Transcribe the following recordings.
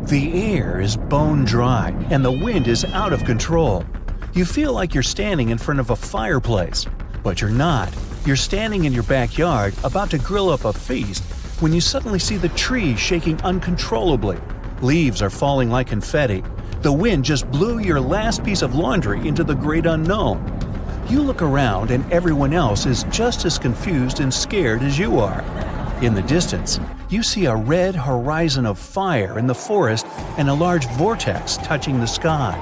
The air is bone dry and the wind is out of control. You feel like you're standing in front of a fireplace, but you're not. You're standing in your backyard about to grill up a feast when you suddenly see the trees shaking uncontrollably. Leaves are falling like confetti. The wind just blew your last piece of laundry into the great unknown. You look around and everyone else is just as confused and scared as you are. In the distance, you see a red horizon of fire in the forest and a large vortex touching the sky.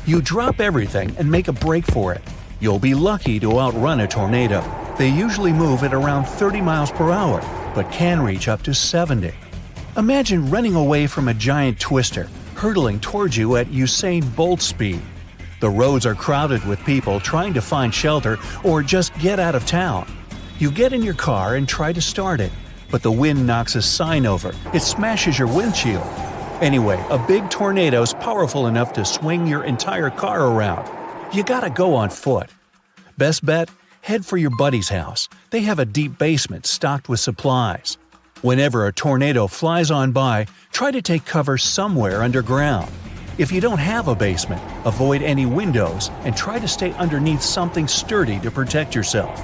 You drop everything and make a break for it. You'll be lucky to outrun a tornado. They usually move at around 30 miles per hour, but can reach up to 70. Imagine running away from a giant twister, hurtling towards you at Usain Bolt speed. The roads are crowded with people trying to find shelter or just get out of town. You get in your car and try to start it, but the wind knocks a sign over. It smashes your windshield. Anyway, a big tornado is powerful enough to swing your entire car around. You gotta go on foot. Best bet? Head for your buddy's house. They have a deep basement stocked with supplies. Whenever a tornado flies on by, try to take cover somewhere underground. If you don't have a basement, avoid any windows and try to stay underneath something sturdy to protect yourself.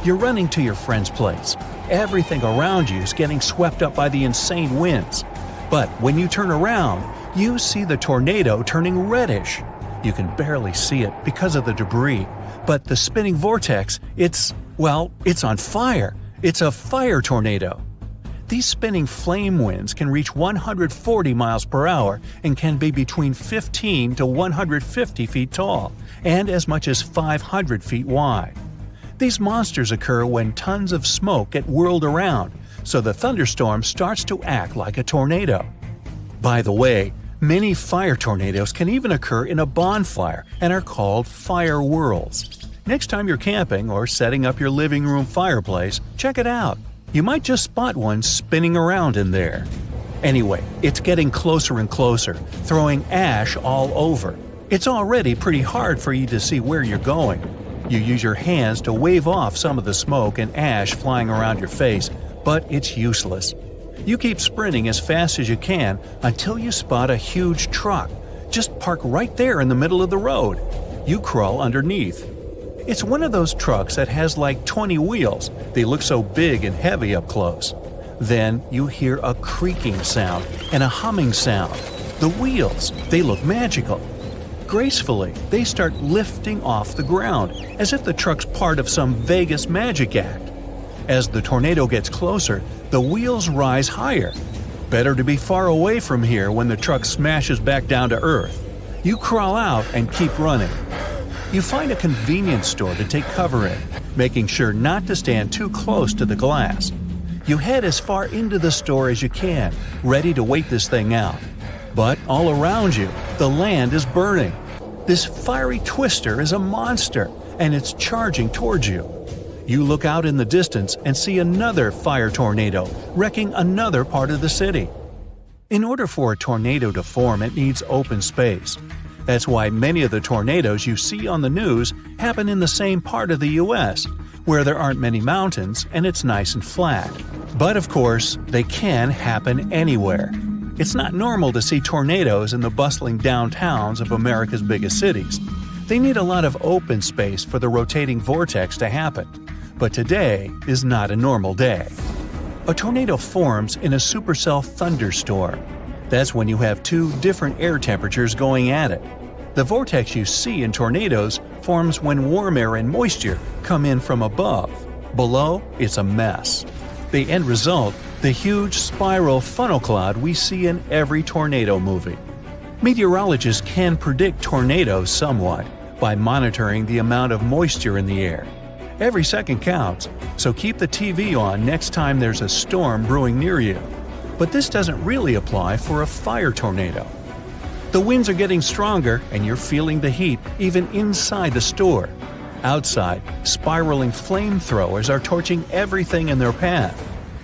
You're running to your friend's place. Everything around you is getting swept up by the insane winds. But when you turn around, you see the tornado turning reddish. You can barely see it because of the debris, but the spinning vortex, it's on fire. It's a fire tornado. These spinning flame winds can reach 140 miles per hour and can be between 15 to 150 feet tall and as much as 500 feet wide. These monsters occur when tons of smoke get whirled around, so the thunderstorm starts to act like a tornado. By the way, many fire tornadoes can even occur in a bonfire and are called fire whirls. Next time you're camping or setting up your living room fireplace, check it out. You might just spot one spinning around in there. Anyway, it's getting closer and closer, throwing ash all over. It's already pretty hard for you to see where you're going. You use your hands to wave off some of the smoke and ash flying around your face, but it's useless. You keep sprinting as fast as you can until you spot a huge truck. Just park right there in the middle of the road. You crawl underneath. It's one of those trucks that has like 20 wheels. They look so big and heavy up close. Then you hear a creaking sound and a humming sound. The wheels, they look magical. Gracefully, they start lifting off the ground, as if the truck's part of some Vegas magic act. As the tornado gets closer, the wheels rise higher. Better to be far away from here when the truck smashes back down to earth. You crawl out and keep running. You find a convenience store to take cover in, making sure not to stand too close to the glass. You head as far into the store as you can, ready to wait this thing out. But all around you, the land is burning. This fiery twister is a monster, and it's charging towards you. You look out in the distance and see another fire tornado wrecking another part of the city. In order for a tornado to form, it needs open space. That's why many of the tornadoes you see on the news happen in the same part of the U.S., where there aren't many mountains and it's nice and flat. But of course, they can happen anywhere. It's not normal to see tornadoes in the bustling downtowns of America's biggest cities. They need a lot of open space for the rotating vortex to happen. But today is not a normal day. A tornado forms in a supercell thunderstorm. That's when you have two different air temperatures going at it. The vortex you see in tornadoes forms when warm air and moisture come in from above. Below, it's a mess. The end result, the huge spiral funnel cloud we see in every tornado movie. Meteorologists can predict tornadoes somewhat by monitoring the amount of moisture in the air. Every second counts, so keep the TV on next time there's a storm brewing near you. But this doesn't really apply for a fire tornado. The winds are getting stronger and you're feeling the heat even inside the store. Outside, spiraling flamethrowers are torching everything in their path.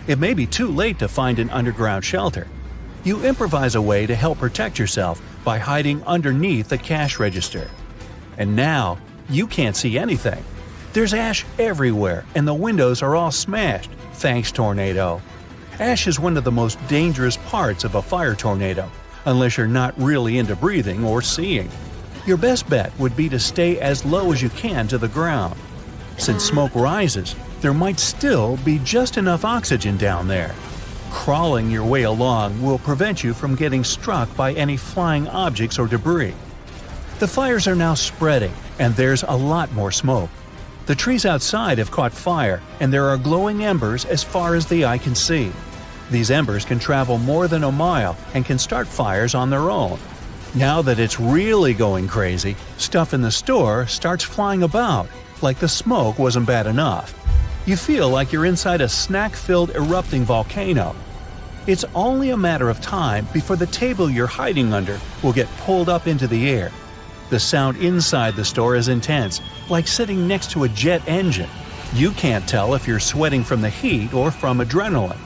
It may be too late to find an underground shelter. You improvise a way to help protect yourself by hiding underneath the cash register. And now, you can't see anything. There's ash everywhere and the windows are all smashed. Thanks, tornado. Ash is one of the most dangerous parts of a fire tornado, unless you're not really into breathing or seeing. Your best bet would be to stay as low as you can to the ground. Since smoke rises, there might still be just enough oxygen down there. Crawling your way along will prevent you from getting struck by any flying objects or debris. The fires are now spreading, and there's a lot more smoke. The trees outside have caught fire, and there are glowing embers as far as the eye can see. These embers can travel more than a mile and can start fires on their own. Now that it's really going crazy, stuff in the store starts flying about, like the smoke wasn't bad enough. You feel like you're inside a snack-filled erupting volcano. It's only a matter of time before the table you're hiding under will get pulled up into the air. The sound inside the store is intense, like sitting next to a jet engine. You can't tell if you're sweating from the heat or from adrenaline.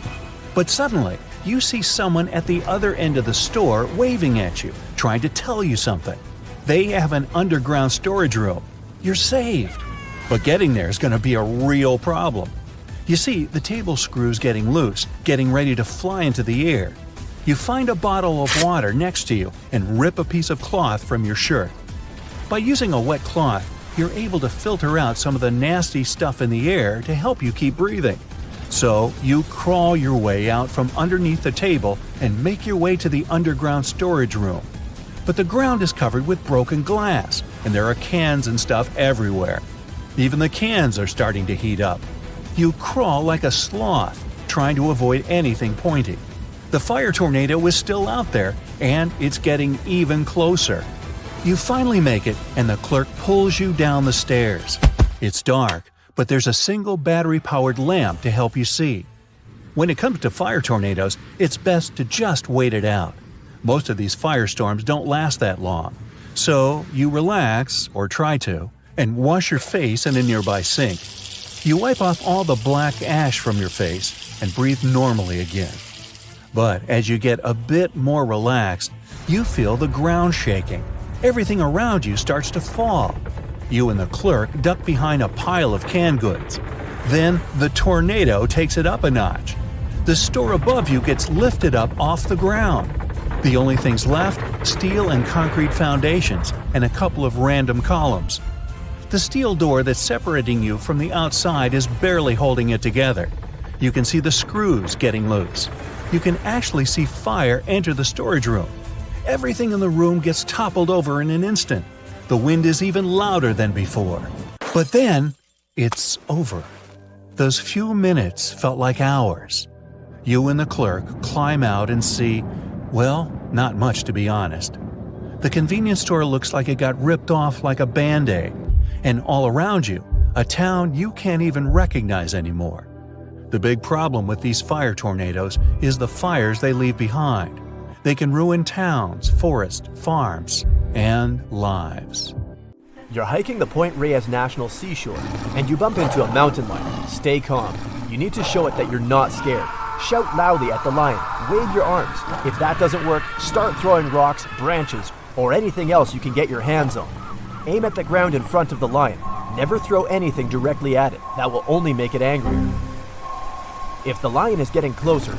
But suddenly, you see someone at the other end of the store waving at you, trying to tell you something. They have an underground storage room. You're saved. But getting there is going to be a real problem. You see, the table screw's getting loose, getting ready to fly into the air. You find a bottle of water next to you and rip a piece of cloth from your shirt. By using a wet cloth, you're able to filter out some of the nasty stuff in the air to help you keep breathing. So, you crawl your way out from underneath the table and make your way to the underground storage room. But the ground is covered with broken glass, and there are cans and stuff everywhere. Even the cans are starting to heat up. You crawl like a sloth, trying to avoid anything pointy. The fire tornado is still out there, and it's getting even closer. You finally make it, and the clerk pulls you down the stairs. It's dark, but there's a single battery-powered lamp to help you see. When it comes to fire tornadoes, it's best to just wait it out. Most of these firestorms don't last that long. So you relax, or try to, and wash your face in a nearby sink. You wipe off all the black ash from your face and breathe normally again. But as you get a bit more relaxed, you feel the ground shaking. Everything around you starts to fall. You and the clerk duck behind a pile of canned goods. Then the tornado takes it up a notch. The store above you gets lifted up off the ground. The only things left, steel and concrete foundations and a couple of random columns. The steel door that's separating you from the outside is barely holding it together. You can see the screws getting loose. You can actually see fire enter the storage room. Everything in the room gets toppled over in an instant. The wind is even louder than before. But then, it's over. Those few minutes felt like hours. You and the clerk climb out and see, well, not much to be honest. The convenience store looks like it got ripped off like a Band-Aid. And all around you, a town you can't even recognize anymore. The big problem with these fire tornadoes is the fires they leave behind. They can ruin towns, forests, farms, and lives. You're hiking the Point Reyes National Seashore, and you bump into a mountain lion. Stay calm. You need to show it that you're not scared. Shout loudly at the lion. Wave your arms. If that doesn't work, start throwing rocks, branches, or anything else you can get your hands on. Aim at the ground in front of the lion. Never throw anything directly at it. That will only make it angrier. If the lion is getting closer,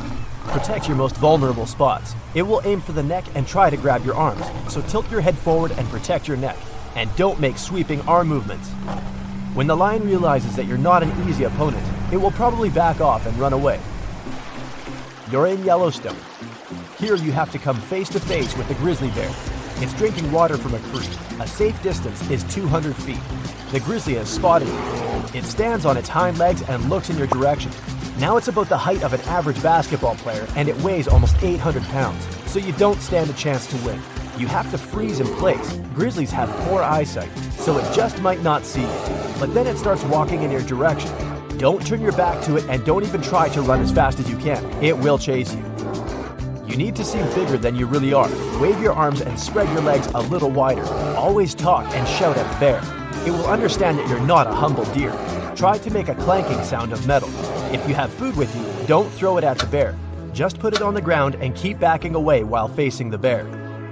protect your most vulnerable spots. It will aim for the neck and try to grab your arms, so tilt your head forward and protect your neck. And don't make sweeping arm movements. When the lion realizes that you're not an easy opponent, it will probably back off and run away. You're in Yellowstone. Here you have to come face to face with the grizzly bear. It's drinking water from a creek. A safe distance is 200 feet. The grizzly has spotted you. It stands on its hind legs and looks in your direction. Now it's about the height of an average basketball player, and it weighs almost 800 pounds, so you don't stand a chance to win. You have to freeze in place. Grizzlies have poor eyesight, so it just might not see you. But then it starts walking in your direction. Don't turn your back to it, and don't even try to run as fast as you can. It will chase you. You need to seem bigger than you really are. Wave your arms and spread your legs a little wider. Always talk and shout at the bear. It will understand that you're not a humble deer. Try to make a clanking sound of metal. If you have food with you, don't throw it at the bear. Just put it on the ground and keep backing away while facing the bear.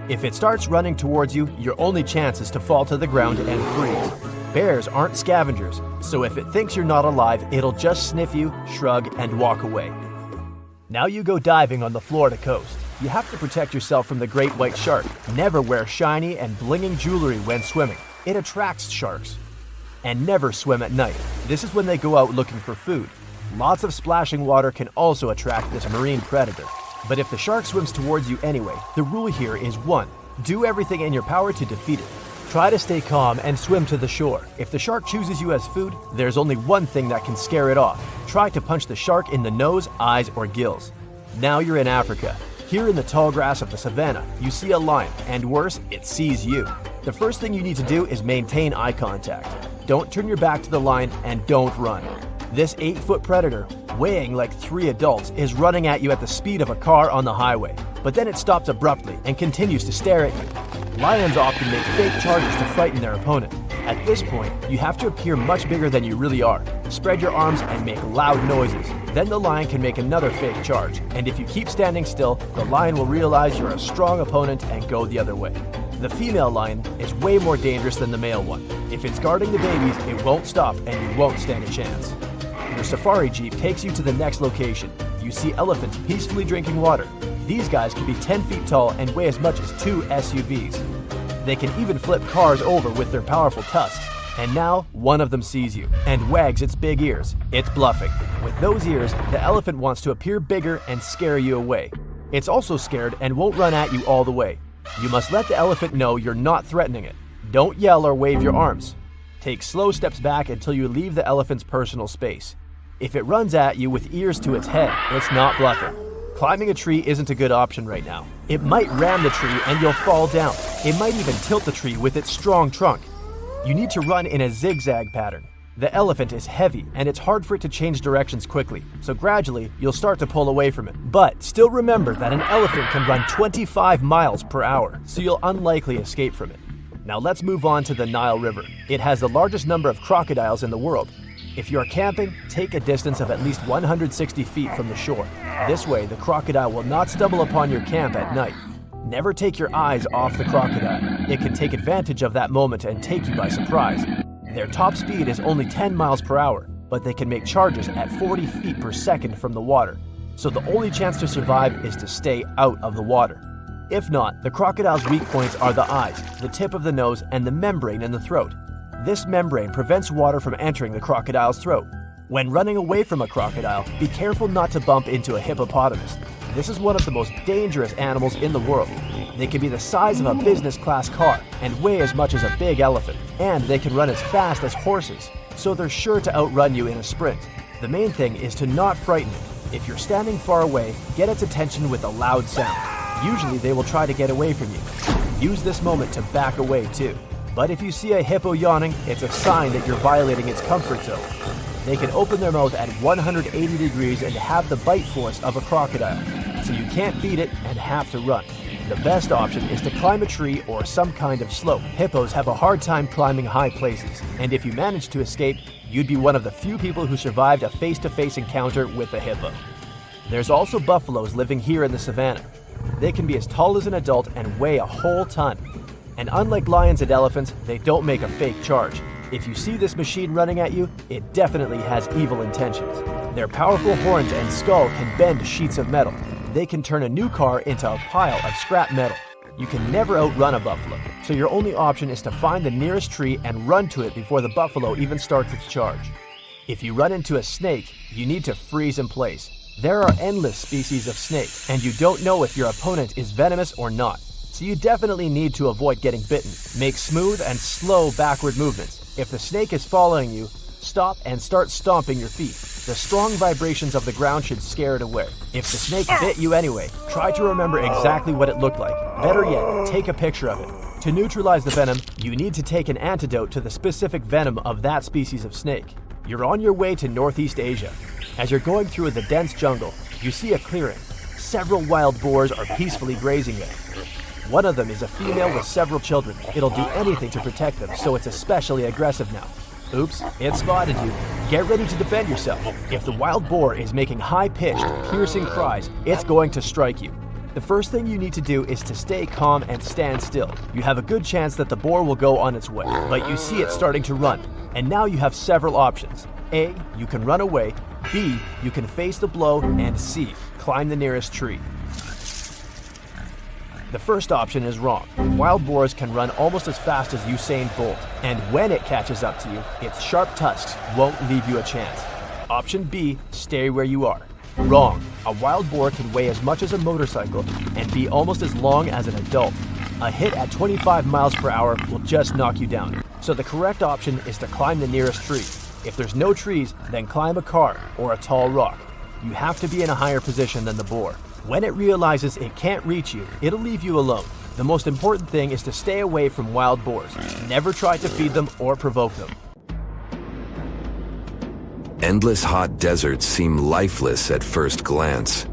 If it starts running towards you, your only chance is to fall to the ground and freeze. Bears aren't scavengers, so if it thinks you're not alive, it'll just sniff you, shrug, and walk away. Now you go diving on the Florida coast. You have to protect yourself from the great white shark. Never wear shiny and blinging jewelry when swimming. It attracts sharks. And never swim at night. This is when they go out looking for food. Lots of splashing water can also attract this marine predator. But if the shark swims towards you anyway, the rule here is 1. Do everything in your power to defeat it. Try to stay calm and swim to the shore. If the shark chooses you as food, there's only one thing that can scare it off. Try to punch the shark in the nose, eyes, or gills. Now you're in Africa. Here in the tall grass of the savannah, you see a lion, and worse, it sees you. The first thing you need to do is maintain eye contact. Don't turn your back to the lion and don't run. This 8-foot predator, weighing like 3 adults, is running at you at the speed of a car on the highway. But then it stops abruptly and continues to stare at you. Lions often make fake charges to frighten their opponent. At this point, you have to appear much bigger than you really are. Spread your arms and make loud noises. Then the lion can make another fake charge. And if you keep standing still, the lion will realize you're a strong opponent and go the other way. The female lion is way more dangerous than the male one. If it's guarding the babies, it won't stop and you won't stand a chance. Your safari jeep takes you to the next location. You see elephants peacefully drinking water. These guys can be 10 feet tall and weigh as much as 2 SUVs. They can even flip cars over with their powerful tusks. And now, one of them sees you and wags its big ears. It's bluffing. With those ears, the elephant wants to appear bigger and scare you away. It's also scared and won't run at you all the way. You must let the elephant know you're not threatening it. Don't yell or wave your arms. Take slow steps back until you leave the elephant's personal space. If it runs at you with ears to its head, it's not bluffing. Climbing a tree isn't a good option right now. It might ram the tree and you'll fall down. It might even tilt the tree with its strong trunk. You need to run in a zigzag pattern. The elephant is heavy and it's hard for it to change directions quickly, so gradually you'll start to pull away from it. But still remember that an elephant can run 25 miles per hour, so you'll unlikely escape from it. Now let's move on to the Nile River. It has the largest number of crocodiles in the world. If you're camping, take a distance of at least 160 feet from the shore. This way, the crocodile will not stumble upon your camp at night. Never take your eyes off the crocodile. It can take advantage of that moment and take you by surprise. Their top speed is only 10 miles per hour, but they can make charges at 40 feet per second from the water. So the only chance to survive is to stay out of the water. If not, the crocodile's weak points are the eyes, the tip of the nose, and the membrane in the throat. This membrane prevents water from entering the crocodile's throat. When running away from a crocodile, be careful not to bump into a hippopotamus. This is one of the most dangerous animals in the world. They can be the size of a business class car and weigh as much as a big elephant. And they can run as fast as horses, so they're sure to outrun you in a sprint. The main thing is to not frighten it. If you're standing far away, get its attention with a loud sound. Usually they will try to get away from you. Use this moment to back away too. But if you see a hippo yawning, it's a sign that you're violating its comfort zone. They can open their mouth at 180 degrees and have the bite force of a crocodile, so you can't beat it and have to run. The best option is to climb a tree or some kind of slope. Hippos have a hard time climbing high places, and if you manage to escape, you'd be one of the few people who survived a face-to-face encounter with a hippo. There's also buffaloes living here in the savannah. They can be as tall as an adult and weigh a whole ton. And unlike lions and elephants, they don't make a fake charge. If you see this machine running at you, it definitely has evil intentions. Their powerful horns and skull can bend sheets of metal. They can turn a new car into a pile of scrap metal. You can never outrun a buffalo, so your only option is to find the nearest tree and run to it before the buffalo even starts its charge. If you run into a snake, you need to freeze in place. There are endless species of snake, and you don't know if your opponent is venomous or not. So you definitely need to avoid getting bitten. Make smooth and slow backward movements. If the snake is following you, stop and start stomping your feet. The strong vibrations of the ground should scare it away. If the snake bit you anyway, try to remember exactly what it looked like. Better yet, take a picture of it. To neutralize the venom, you need to take an antidote to the specific venom of that species of snake. You're on your way to Northeast Asia. As you're going through the dense jungle, you see a clearing. Several wild boars are peacefully grazing there. One of them is a female with several children. It'll do anything to protect them, so it's especially aggressive now. Oops, it spotted you. Get ready to defend yourself. If the wild boar is making high-pitched, piercing cries, it's going to strike you. The first thing you need to do is to stay calm and stand still. You have a good chance that the boar will go on its way, but you see it starting to run. And now you have several options. A, you can run away. B, you can face the blow. And C, climb the nearest tree. The first option is wrong. Wild boars can run almost as fast as Usain Bolt, and when it catches up to you, its sharp tusks won't leave you a chance. Option B, stay where you are. Wrong. A wild boar can weigh as much as a motorcycle and be almost as long as an adult. A hit at 25 miles per hour will just knock you down. So the correct option is to climb the nearest tree. If there's no trees, then climb a car or a tall rock. You have to be in a higher position than the boar. When it realizes it can't reach you, it'll leave you alone. The most important thing is to stay away from wild boars. Never try to feed them or provoke them. Endless hot deserts seem lifeless at first glance.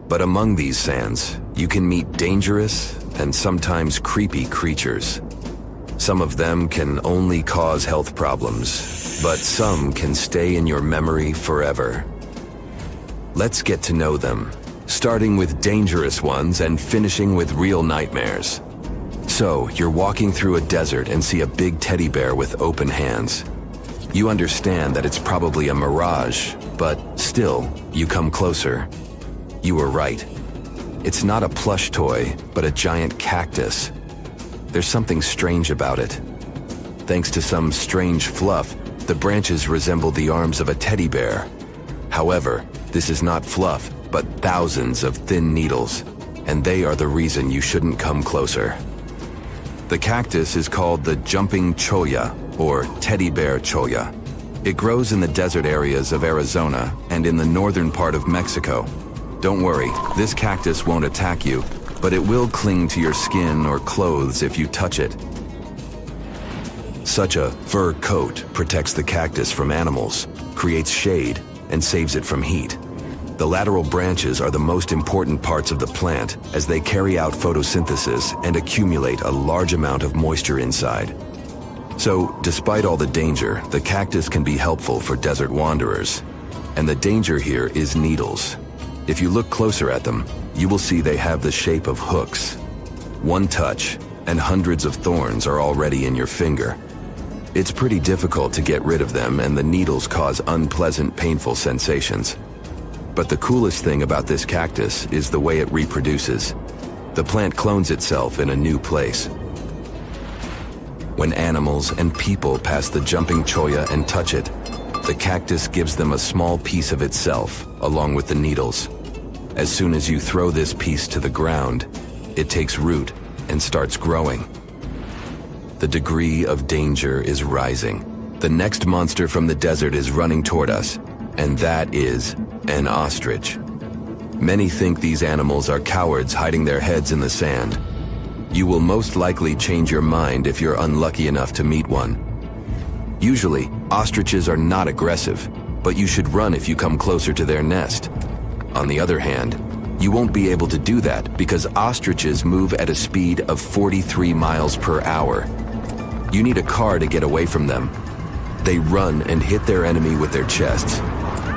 But among these sands, you can meet dangerous and sometimes creepy creatures. Some of them can only cause health problems, but some can stay in your memory forever. Let's get to know them, starting with dangerous ones and finishing with real nightmares. So, you're walking through a desert and see a big teddy bear with open hands. You understand that it's probably a mirage, but still, you come closer. You were right. It's not a plush toy, but a giant cactus. There's something strange about it. Thanks to some strange fluff, the branches resemble the arms of a teddy bear. However, this is not fluff, but thousands of thin needles, and they are the reason you shouldn't come closer. The cactus is called the jumping cholla, or teddy bear cholla. It grows in the desert areas of Arizona and in the northern part of Mexico. Don't worry, this cactus won't attack you, but it will cling to your skin or clothes if you touch it. Such a fur coat protects the cactus from animals, creates shade, and saves it from heat. The lateral branches are the most important parts of the plant as they carry out photosynthesis and accumulate a large amount of moisture inside. So, despite all the danger, the cactus can be helpful for desert wanderers. And the danger here is needles. If you look closer at them, you will see they have the shape of hooks. One touch, and hundreds of thorns are already in your finger. It's pretty difficult to get rid of them, and the needles cause unpleasant, painful sensations. But the coolest thing about this cactus is the way it reproduces. The plant clones itself in a new place. When animals and people pass the jumping cholla and touch it, the cactus gives them a small piece of itself, along with the needles. As soon as you throw this piece to the ground, it takes root and starts growing. The degree of danger is rising. The next monster from the desert is running toward us, and that is an ostrich. Many think these animals are cowards hiding their heads in the sand. You will most likely change your mind if you're unlucky enough to meet one. Usually, ostriches are not aggressive, but you should run if you come closer to their nest. On the other hand, you won't be able to do that because ostriches move at a speed of 43 miles per hour. You need a car to get away from them. They run and hit their enemy with their chests.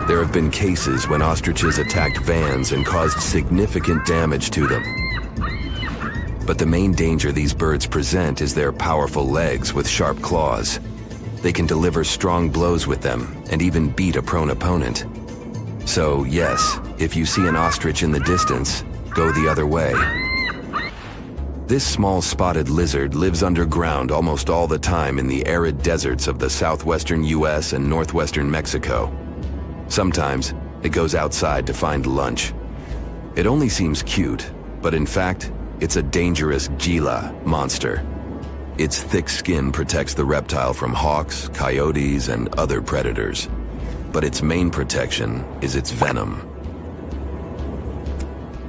There have been cases when ostriches attacked vans and caused significant damage to them. But the main danger these birds present is their powerful legs with sharp claws. They can deliver strong blows with them and even beat a prone opponent. So yes, if you see an ostrich in the distance, go the other way. This small spotted lizard lives underground almost all the time in the arid deserts of the southwestern US and northwestern Mexico. Sometimes, it goes outside to find lunch. It only seems cute, but in fact, it's a dangerous Gila monster. Its thick skin protects the reptile from hawks, coyotes, and other predators. But its main protection is its venom.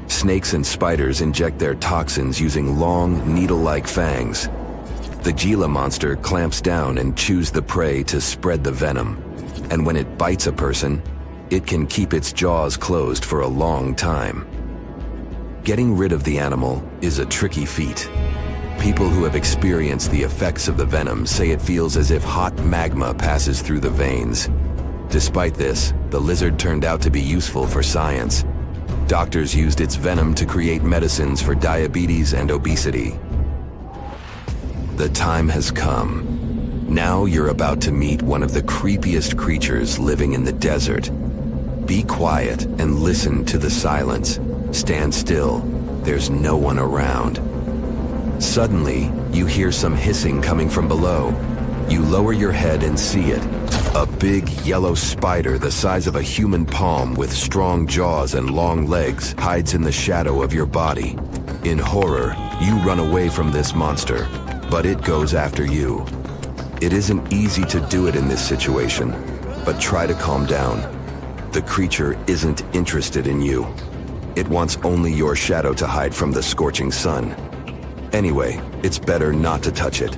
Snakes and spiders inject their toxins using long, needle-like fangs. The Gila monster clamps down and chews the prey to spread the venom. And when it bites a person, it can keep its jaws closed for a long time. Getting rid of the animal is a tricky feat. People who have experienced the effects of the venom say it feels as if hot magma passes through the veins. Despite this, the lizard turned out to be useful for science. Doctors used its venom to create medicines for diabetes and obesity. The time has come. Now you're about to meet one of the creepiest creatures living in the desert. Be quiet and listen to the silence. Stand still there's no one around. Suddenly, you hear some hissing coming from below. You lower your head and see it. A big yellow spider the size of a human palm with strong jaws and long legs hides in the shadow of your body. In horror, you run away from this monster, but it goes after you. It isn't easy to do it in this situation, but try to calm down. The creature isn't interested in you. It wants only your shadow to hide from the scorching sun. Anyway, it's better not to touch it.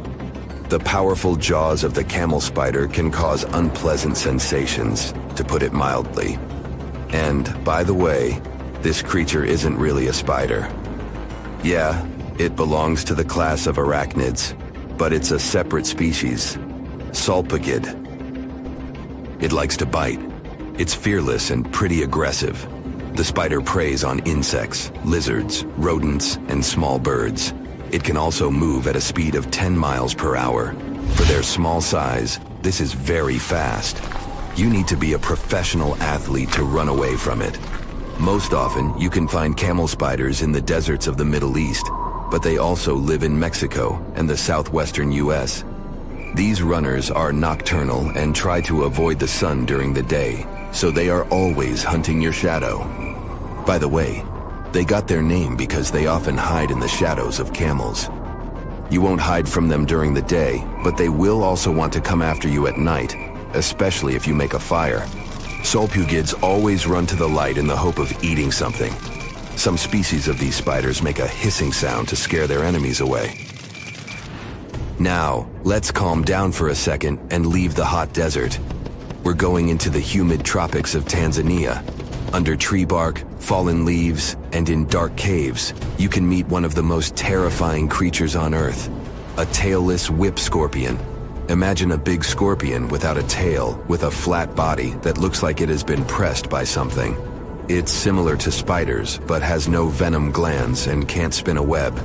The powerful jaws of the camel spider can cause unpleasant sensations, to put it mildly. And, by the way, this creature isn't really a spider. Yeah, it belongs to the class of arachnids, but it's a separate species, Sulpagid. It likes to bite. It's fearless and pretty aggressive. The spider preys on insects, lizards, rodents, and small birds. It can also move at a speed of 10 miles per hour. For their small size, this is very fast. You need to be a professional athlete to run away from it. Most often, you can find camel spiders in the deserts of the Middle East, but they also live in Mexico and the southwestern US. These runners are nocturnal and try to avoid the sun during the day, so they are always hunting your shadow. By the way, they got their name because they often hide in the shadows of camels. You won't hide from them during the day, but they will also want to come after you at night, especially if you make a fire. Sulpugids always run to the light in the hope of eating something. Some species of these spiders make a hissing sound to scare their enemies away. Now, let's calm down for a second and leave the hot desert. We're going into the humid tropics of Tanzania. Under tree bark, fallen leaves, and in dark caves, you can meet one of the most terrifying creatures on Earth, a tailless whip scorpion. Imagine a big scorpion without a tail, with a flat body that looks like it has been pressed by something. It's similar to spiders, but has no venom glands and can't spin a web.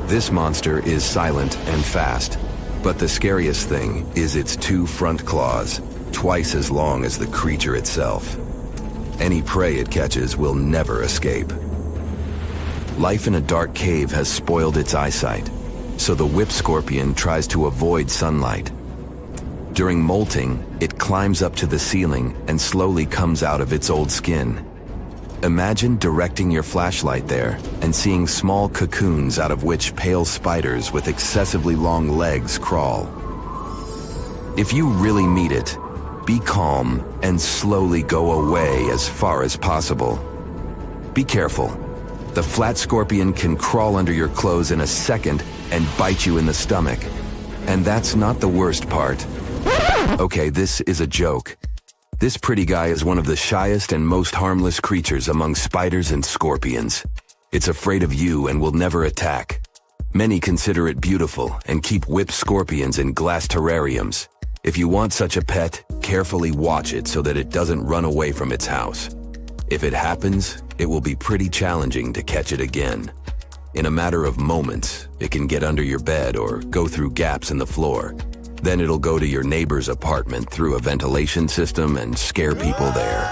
This monster is silent and fast, but the scariest thing is its 2 front claws, twice as long as the creature itself. Any prey it catches will never escape. Life in a dark cave has spoiled its eyesight, so the whip scorpion tries to avoid sunlight. During molting, it climbs up to the ceiling and slowly comes out of its old skin. Imagine directing your flashlight there and seeing small cocoons out of which pale spiders with excessively long legs crawl. If you really meet it, be calm and slowly go away as far as possible. Be careful. The flat scorpion can crawl under your clothes in a second and bite you in the stomach. And that's not the worst part. Okay, this is a joke. This pretty guy is one of the shyest and most harmless creatures among spiders and scorpions. It's afraid of you and will never attack. Many consider it beautiful and keep whip scorpions in glass terrariums. If you want such a pet, carefully watch it so that it doesn't run away from its house. If it happens, it will be pretty challenging to catch it again. In a matter of moments, it can get under your bed or go through gaps in the floor. Then it'll go to your neighbor's apartment through a ventilation system and scare people there.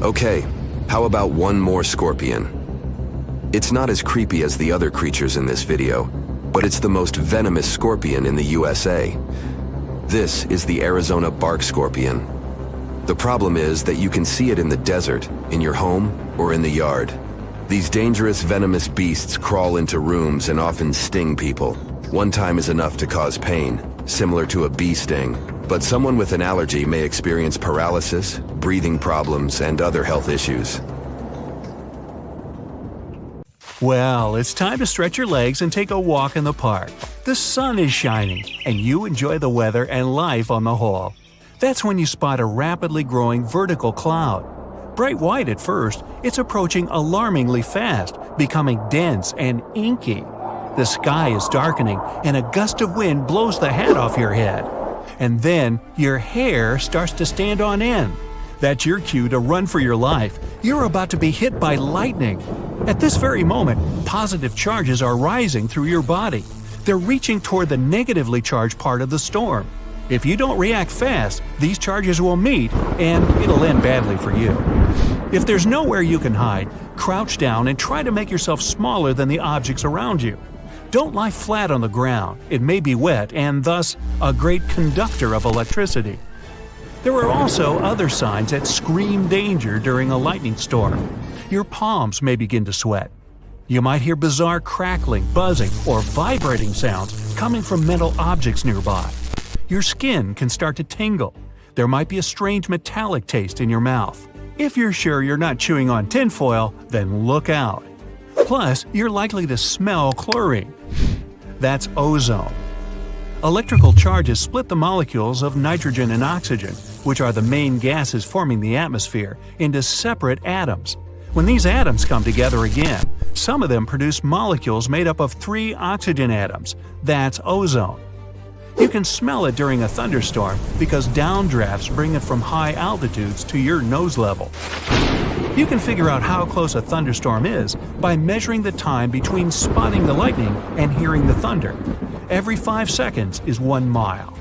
Okay, how about one more scorpion? It's not as creepy as the other creatures in this video, but it's the most venomous scorpion in the USA. This is the Arizona bark scorpion. The problem is that you can see it in the desert, in your home, or in the yard. These dangerous venomous beasts crawl into rooms and often sting people. One time is enough to cause pain, similar to a bee sting, but someone with an allergy may experience paralysis, breathing problems, and other health issues. Well, it's time to stretch your legs and take a walk in the park. The sun is shining, and you enjoy the weather and life on the whole. That's when you spot a rapidly growing vertical cloud. Bright white at first, it's approaching alarmingly fast, becoming dense and inky. The sky is darkening, and a gust of wind blows the hat off your head. And then, your hair starts to stand on end. That's your cue to run for your life. You're about to be hit by lightning. At this very moment, positive charges are rising through your body. They're reaching toward the negatively charged part of the storm. If you don't react fast, these charges will meet, and it'll end badly for you. If there's nowhere you can hide, crouch down and try to make yourself smaller than the objects around you. Don't lie flat on the ground, it may be wet and thus a great conductor of electricity. There are also other signs that scream danger during a lightning storm. Your palms may begin to sweat. You might hear bizarre crackling, buzzing, or vibrating sounds coming from metal objects nearby. Your skin can start to tingle. There might be a strange metallic taste in your mouth. If you're sure you're not chewing on tinfoil, then look out. Plus, you're likely to smell chlorine. That's ozone. Electrical charges split the molecules of nitrogen and oxygen, which are the main gases forming the atmosphere, into separate atoms. When these atoms come together again, some of them produce molecules made up of 3 oxygen atoms. That's ozone. You can smell it during a thunderstorm because downdrafts bring it from high altitudes to your nose level. You can figure out how close a thunderstorm is by measuring the time between spotting the lightning and hearing the thunder. Every 5 seconds is 1 mile.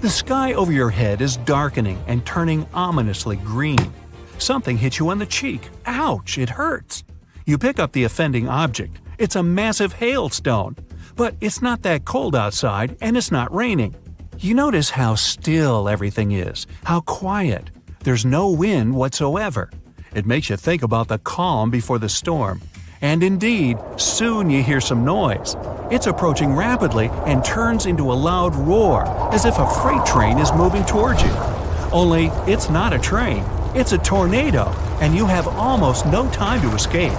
The sky over your head is darkening and turning ominously green. Something hits you on the cheek. Ouch, it hurts. You pick up the offending object. It's a massive hailstone. But it's not that cold outside and it's not raining. You notice how still everything is, how quiet. There's no wind whatsoever. It makes you think about the calm before the storm. And indeed, soon you hear some noise. It's approaching rapidly and turns into a loud roar, as if a freight train is moving towards you. Only it's not a train. It's a tornado, and you have almost no time to escape.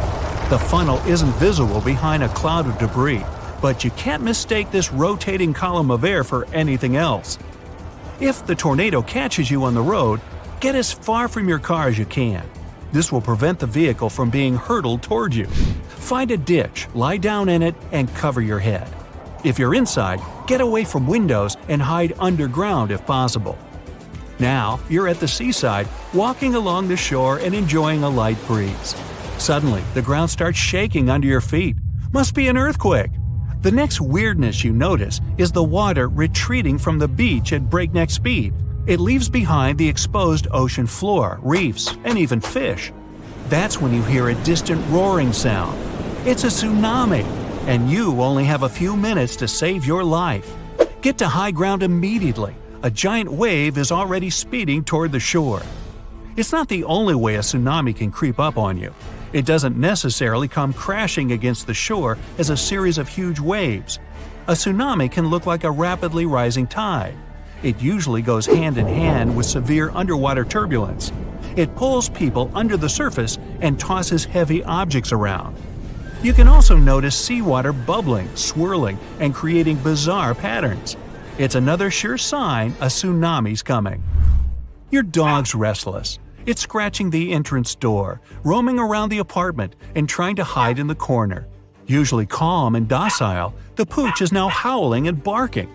The funnel isn't visible behind a cloud of debris, but you can't mistake this rotating column of air for anything else. If the tornado catches you on the road, get as far from your car as you can. This will prevent the vehicle from being hurtled toward you. Find a ditch, lie down in it, and cover your head. If you're inside, get away from windows and hide underground if possible. Now, you're at the seaside, walking along the shore and enjoying a light breeze. Suddenly, the ground starts shaking under your feet. Must be an earthquake. The next weirdness you notice is the water retreating from the beach at breakneck speed. It leaves behind the exposed ocean floor, reefs, and even fish. That's when you hear a distant roaring sound. It's a tsunami, and you only have a few minutes to save your life. Get to high ground immediately. A giant wave is already speeding toward the shore. It's not the only way a tsunami can creep up on you. It doesn't necessarily come crashing against the shore as a series of huge waves. A tsunami can look like a rapidly rising tide. It usually goes hand in hand with severe underwater turbulence. It pulls people under the surface and tosses heavy objects around. You can also notice seawater bubbling, swirling, and creating bizarre patterns. It's another sure sign a tsunami's coming. Your dog's restless. It's scratching the entrance door, roaming around the apartment, and trying to hide in the corner. Usually calm and docile, the pooch is now howling and barking.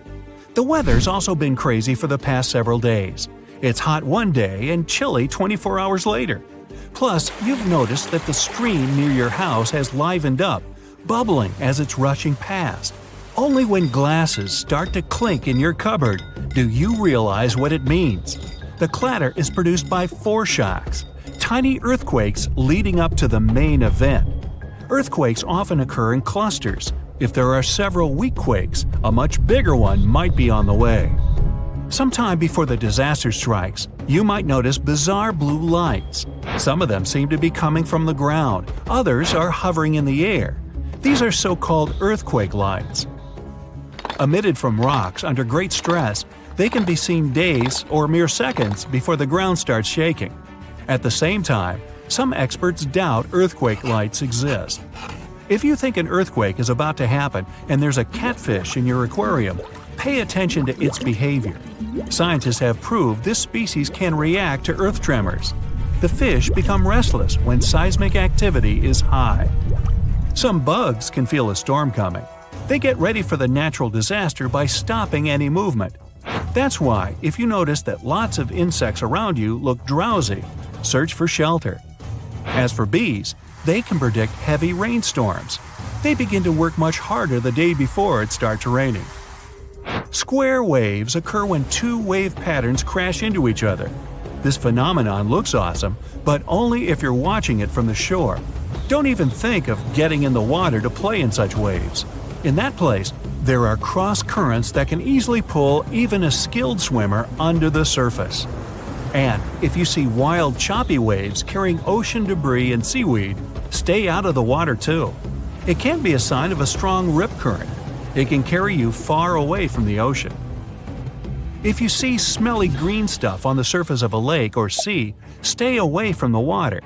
The weather's also been crazy for the past several days. It's hot one day and chilly 24 hours later. Plus, you've noticed that the stream near your house has livened up, bubbling as it's rushing past. Only when glasses start to clink in your cupboard do you realize what it means. The clatter is produced by foreshocks, tiny earthquakes leading up to the main event. Earthquakes often occur in clusters. If there are several weak quakes, a much bigger one might be on the way. Sometime before the disaster strikes, you might notice bizarre blue lights. Some of them seem to be coming from the ground, others are hovering in the air. These are so-called earthquake lights. Emitted from rocks under great stress, they can be seen days or mere seconds before the ground starts shaking. At the same time, some experts doubt earthquake lights exist. If you think an earthquake is about to happen and there's a catfish in your aquarium, pay attention to its behavior. Scientists have proved this species can react to earth tremors. The fish become restless when seismic activity is high. Some bugs can feel a storm coming. They get ready for the natural disaster by stopping any movement. That's why, if you notice that lots of insects around you look drowsy, search for shelter. As for bees, they can predict heavy rainstorms. They begin to work much harder the day before it starts raining. Square waves occur when two wave patterns crash into each other. This phenomenon looks awesome, but only if you're watching it from the shore. Don't even think of getting in the water to play in such waves. In that place, there are cross currents that can easily pull even a skilled swimmer under the surface. And if you see wild, choppy waves carrying ocean debris and seaweed, stay out of the water too. It can be a sign of a strong rip current. It can carry you far away from the ocean. If you see smelly green stuff on the surface of a lake or sea, stay away from the water.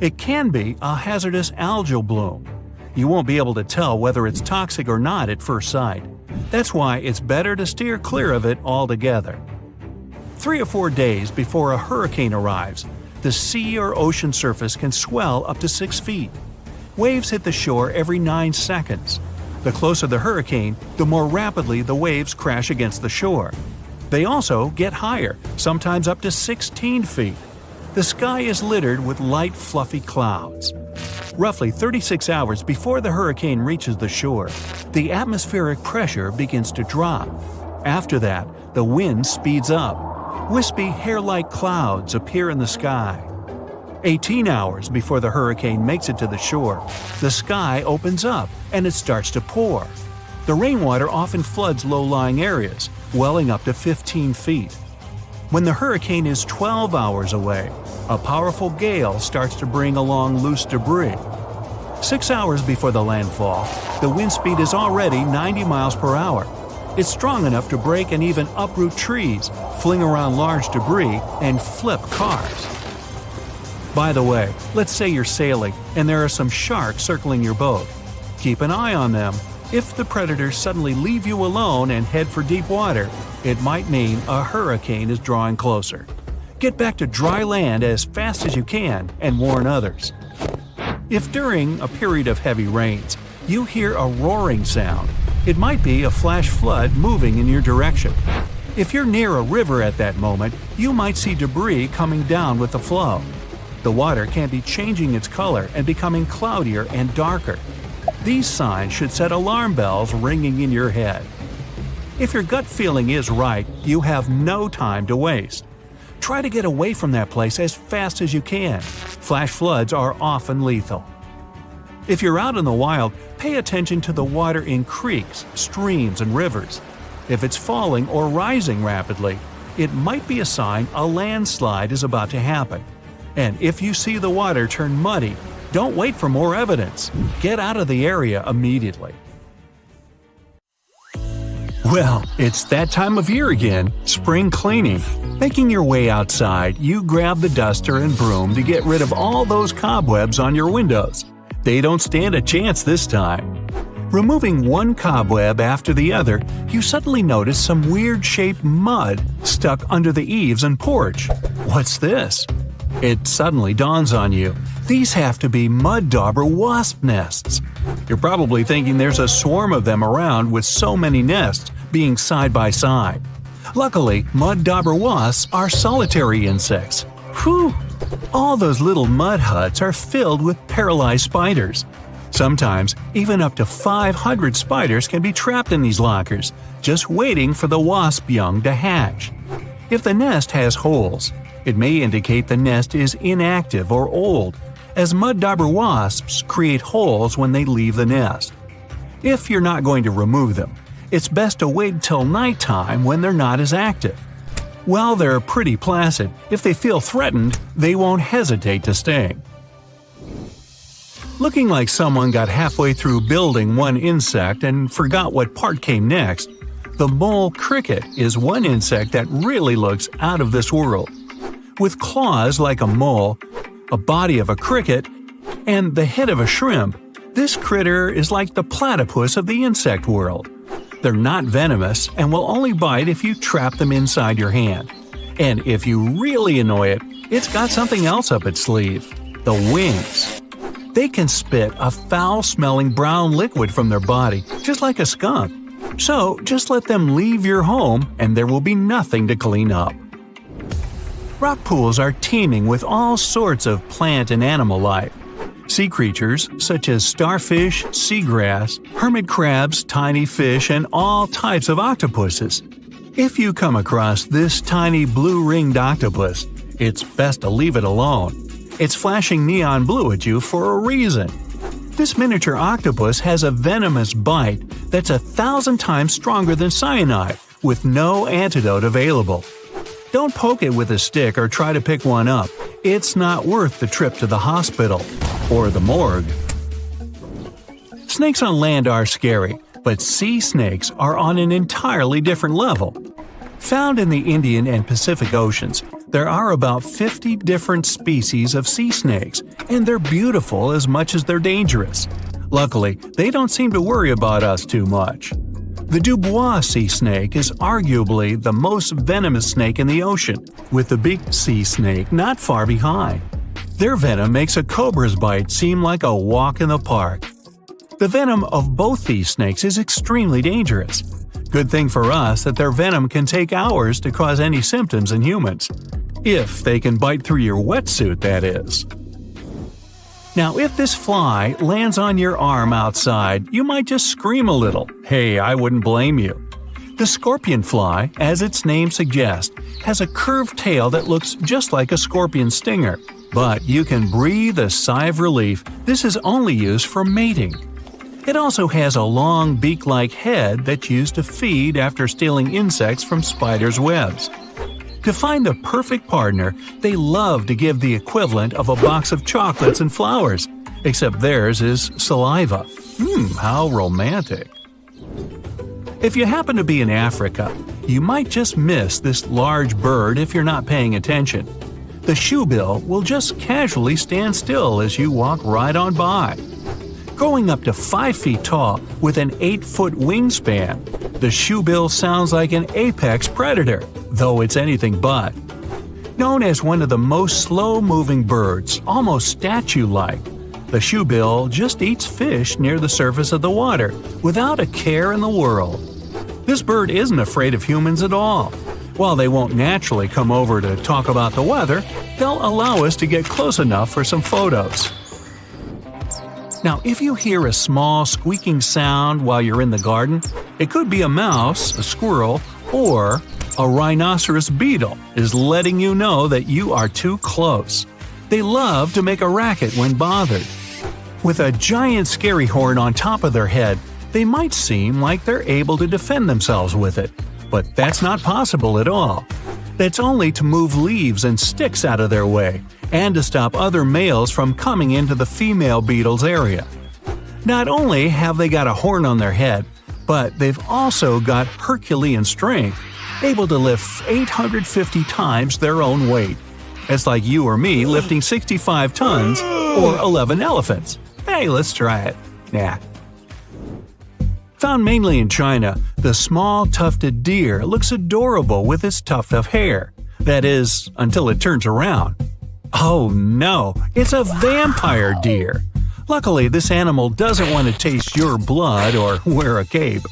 It can be a hazardous algal bloom. You won't be able to tell whether it's toxic or not at first sight. That's why it's better to steer clear of it altogether. 3 or 4 days before a hurricane arrives, the sea or ocean surface can swell up to 6 feet. Waves hit the shore every 9 seconds. The closer the hurricane, the more rapidly the waves crash against the shore. They also get higher, sometimes up to 16 feet. The sky is littered with light, fluffy clouds. Roughly 36 hours before the hurricane reaches the shore, the atmospheric pressure begins to drop. After that, the wind speeds up. Wispy, hair-like clouds appear in the sky. 18 hours before the hurricane makes it to the shore, the sky opens up and it starts to pour. The rainwater often floods low-lying areas, welling up to 15 feet. When the hurricane is 12 hours away, a powerful gale starts to bring along loose debris. 6 hours before the landfall, the wind speed is already 90 miles per hour. It's strong enough to break and even uproot trees, fling around large debris, and flip cars. By the way, let's say you're sailing and there are some sharks circling your boat. Keep an eye on them. If the predators suddenly leave you alone and head for deep water, it might mean a hurricane is drawing closer. Get back to dry land as fast as you can and warn others. If during a period of heavy rains, you hear a roaring sound, it might be a flash flood moving in your direction. If you're near a river at that moment, you might see debris coming down with the flow. The water can be changing its color and becoming cloudier and darker. These signs should set alarm bells ringing in your head. If your gut feeling is right, you have no time to waste. Try to get away from that place as fast as you can. Flash floods are often lethal. If you're out in the wild, pay attention to the water in creeks, streams, and rivers. If it's falling or rising rapidly, it might be a sign a landslide is about to happen. And if you see the water turn muddy, don't wait for more evidence. Get out of the area immediately. Well, it's that time of year again, spring cleaning. Making your way outside, you grab the duster and broom to get rid of all those cobwebs on your windows. They don't stand a chance this time. Removing one cobweb after the other, you suddenly notice some weird-shaped mud stuck under the eaves and porch. What's this? It suddenly dawns on you. These have to be mud dauber wasp nests. You're probably thinking there's a swarm of them around with so many nests being side by side. Luckily, mud dauber wasps are solitary insects. Whew! All those little mud huts are filled with paralyzed spiders. Sometimes, even up to 500 spiders can be trapped in these lockers, just waiting for the wasp young to hatch. If the nest has holes, it may indicate the nest is inactive or old, as mud dauber wasps create holes when they leave the nest. If you're not going to remove them, it's best to wait till nighttime when they're not as active. While they're pretty placid, if they feel threatened, they won't hesitate to sting. Looking like someone got halfway through building one insect and forgot what part came next, the mole cricket is one insect that really looks out of this world. With claws like a mole, a body of a cricket, and the head of a shrimp, this critter is like the platypus of the insect world. They're not venomous and will only bite if you trap them inside your hand. And if you really annoy it, it's got something else up its sleeve – the wings. They can spit a foul-smelling brown liquid from their body, just like a skunk. So just let them leave your home and there will be nothing to clean up. Rock pools are teeming with all sorts of plant and animal life. Sea creatures such as starfish, seagrass, hermit crabs, tiny fish, and all types of octopuses. If you come across this tiny blue-ringed octopus, it's best to leave it alone. It's flashing neon blue at you for a reason. This miniature octopus has a venomous bite that's 1,000 times stronger than cyanide, with no antidote available. Don't poke it with a stick or try to pick one up. It's not worth the trip to the hospital or the morgue. Snakes on land are scary, but sea snakes are on an entirely different level. Found in the Indian and Pacific Oceans, there are about 50 different species of sea snakes, and they're beautiful as much as they're dangerous. Luckily, they don't seem to worry about us too much. The Dubois sea snake is arguably the most venomous snake in the ocean, with the big sea snake not far behind. Their venom makes a cobra's bite seem like a walk in the park. The venom of both these snakes is extremely dangerous. Good thing for us that their venom can take hours to cause any symptoms in humans. If they can bite through your wetsuit, that is. Now, if this fly lands on your arm outside, you might just scream a little. Hey, I wouldn't blame you. The scorpion fly, as its name suggests, has a curved tail that looks just like a scorpion stinger. But you can breathe a sigh of relief. This is only used for mating. It also has a long beak-like head that's used to feed after stealing insects from spiders' webs. To find the perfect partner, they love to give the equivalent of a box of chocolates and flowers, except theirs is saliva. How romantic. If you happen to be in Africa, you might just miss this large bird if you're not paying attention. The shoebill will just casually stand still as you walk right on by. Growing up to 5 feet tall with an 8-foot wingspan, the shoebill sounds like an apex predator, though it's anything but. Known as one of the most slow-moving birds, almost statue-like, the shoebill just eats fish near the surface of the water without a care in the world. This bird isn't afraid of humans at all. While they won't naturally come over to talk about the weather, they'll allow us to get close enough for some photos. Now, if you hear a small squeaking sound while you're in the garden, it could be a mouse, a squirrel, or a rhinoceros beetle is letting you know that you are too close. They love to make a racket when bothered. With a giant scary horn on top of their head, they might seem like they're able to defend themselves with it, but that's not possible at all. That's only to move leaves and sticks out of their way, and to stop other males from coming into the female beetle's area. Not only have they got a horn on their head, but they've also got Herculean strength, able to lift 850 times their own weight. It's like you or me lifting 65 tons or 11 elephants. Hey, let's try it. Nah. Found mainly in China, the small tufted deer looks adorable with its tuft of hair. That is, until it turns around. Oh no, it's a vampire deer! Luckily, this animal doesn't want to taste your blood or wear a cape.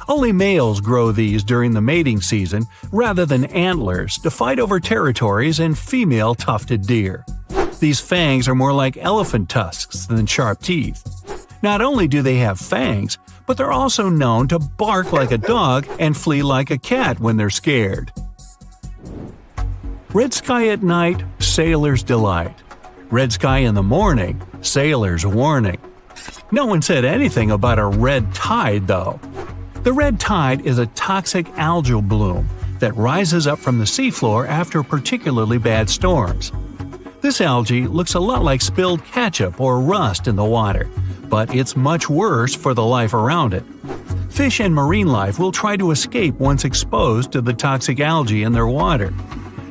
Only males grow these during the mating season rather than antlers to fight over territories in female tufted deer. These fangs are more like elephant tusks than sharp teeth. Not only do they have fangs, but they're also known to bark like a dog and flee like a cat when they're scared. Red sky at night, sailor's delight. Red sky in the morning, sailor's warning. No one said anything about a red tide, though. The red tide is a toxic algal bloom that rises up from the seafloor after particularly bad storms. This algae looks a lot like spilled ketchup or rust in the water, but it's much worse for the life around it. Fish and marine life will try to escape once exposed to the toxic algae in their water.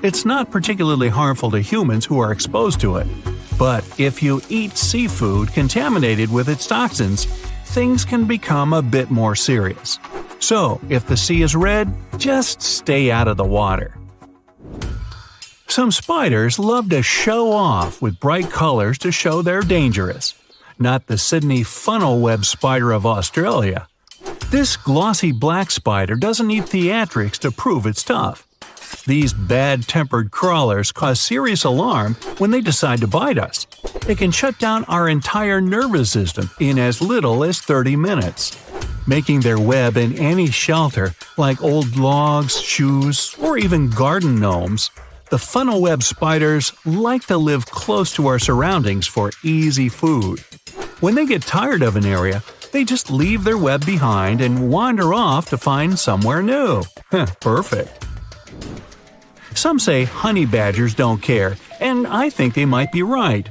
It's not particularly harmful to humans who are exposed to it, but if you eat seafood contaminated with its toxins, things can become a bit more serious. So, if the sea is red, just stay out of the water. Some spiders love to show off with bright colors to show they're dangerous. Not the Sydney funnel web spider of Australia. This glossy black spider doesn't need theatrics to prove it's tough. These bad-tempered crawlers cause serious alarm when they decide to bite us. It can shut down our entire nervous system in as little as 30 minutes. Making their web in any shelter, like old logs, shoes, or even garden gnomes, The funnel web spiders like to live close to our surroundings for easy food. When they get tired of an area, they just leave their web behind and wander off to find somewhere new. Perfect. Some say honey badgers don't care, and I think they might be right.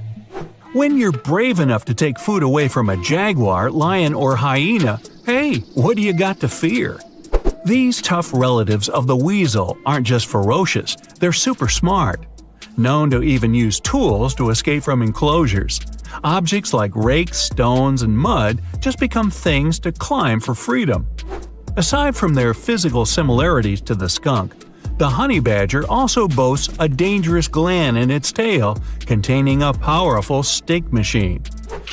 When you're brave enough to take food away from a jaguar, lion, or hyena, hey, what do you got to fear? These tough relatives of the weasel aren't just ferocious, they're super smart. Known to even use tools to escape from enclosures. Objects like rakes, stones, and mud just become things to climb for freedom. Aside from their physical similarities to the skunk, the honey badger also boasts a dangerous gland in its tail containing a powerful stink machine.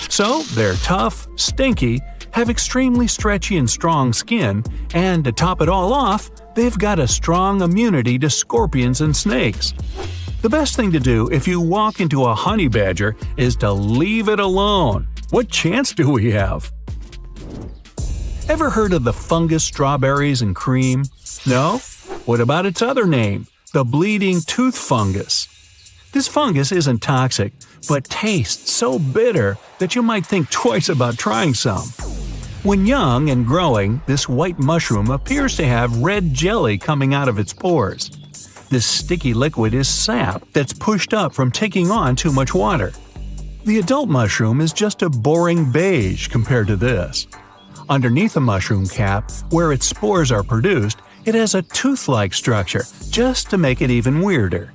So they're tough, stinky, have extremely stretchy and strong skin, and to top it all off, they've got a strong immunity to scorpions and snakes. The best thing to do if you walk into a honey badger is to leave it alone. What chance do we have? Ever heard of the fungus strawberries and cream? No? What about its other name, the bleeding tooth fungus? This fungus isn't toxic, but tastes so bitter that you might think twice about trying some. When young and growing, this white mushroom appears to have red jelly coming out of its pores. This sticky liquid is sap that's pushed up from taking on too much water. The adult mushroom is just a boring beige compared to this. Underneath the mushroom cap, where its spores are produced, it has a tooth-like structure, just to make it even weirder.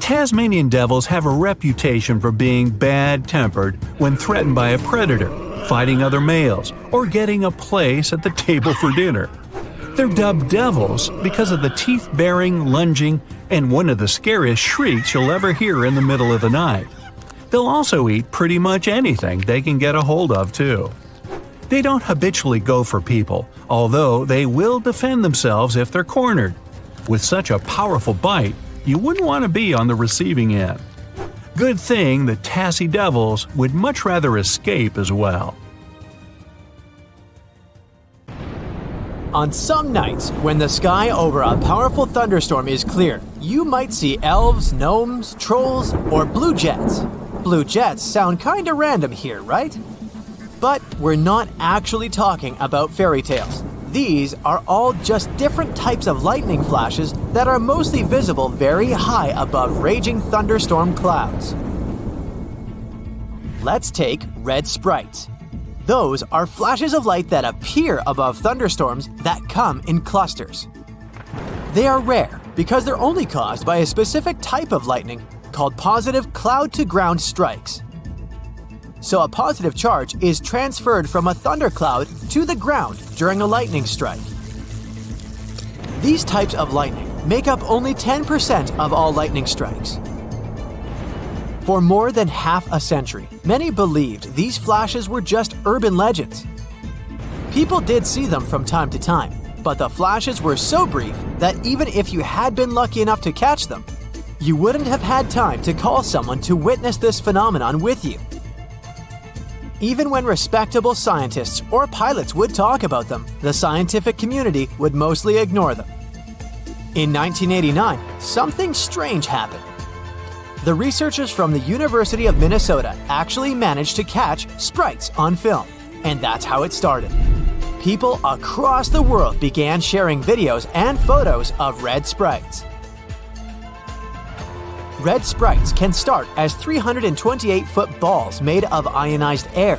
Tasmanian devils have a reputation for being bad-tempered when threatened by a predator, fighting other males, or getting a place at the table for dinner. They're dubbed devils because of the teeth-baring, lunging, and one of the scariest shrieks you'll ever hear in the middle of the night. They'll also eat pretty much anything they can get a hold of, too. They don't habitually go for people, although they will defend themselves if they're cornered. With such a powerful bite, you wouldn't want to be on the receiving end. Good thing the Tassie devils would much rather escape as well. On some nights, when the sky over a powerful thunderstorm is clear, you might see elves, gnomes, trolls, or blue jets. Blue jets sound kinda random here, right? But we're not actually talking about fairy tales. These are all just different types of lightning flashes that are mostly visible very high above raging thunderstorm clouds. Let's take red sprites. Those are flashes of light that appear above thunderstorms that come in clusters. They are rare because they're only caused by a specific type of lightning called positive cloud-to-ground strikes. So a positive charge is transferred from a thundercloud to the ground during a lightning strike. These types of lightning make up only 10% of all lightning strikes. For more than half a century, many believed these flashes were just urban legends. People did see them from time to time, but the flashes were so brief that even if you had been lucky enough to catch them, you wouldn't have had time to call someone to witness this phenomenon with you. Even when respectable scientists or pilots would talk about them, the scientific community would mostly ignore them. In 1989, something strange happened. The researchers from the University of Minnesota actually managed to catch sprites on film, and that's how it started. People across the world began sharing videos and photos of red sprites. Red sprites can start as 328-foot balls made of ionized air.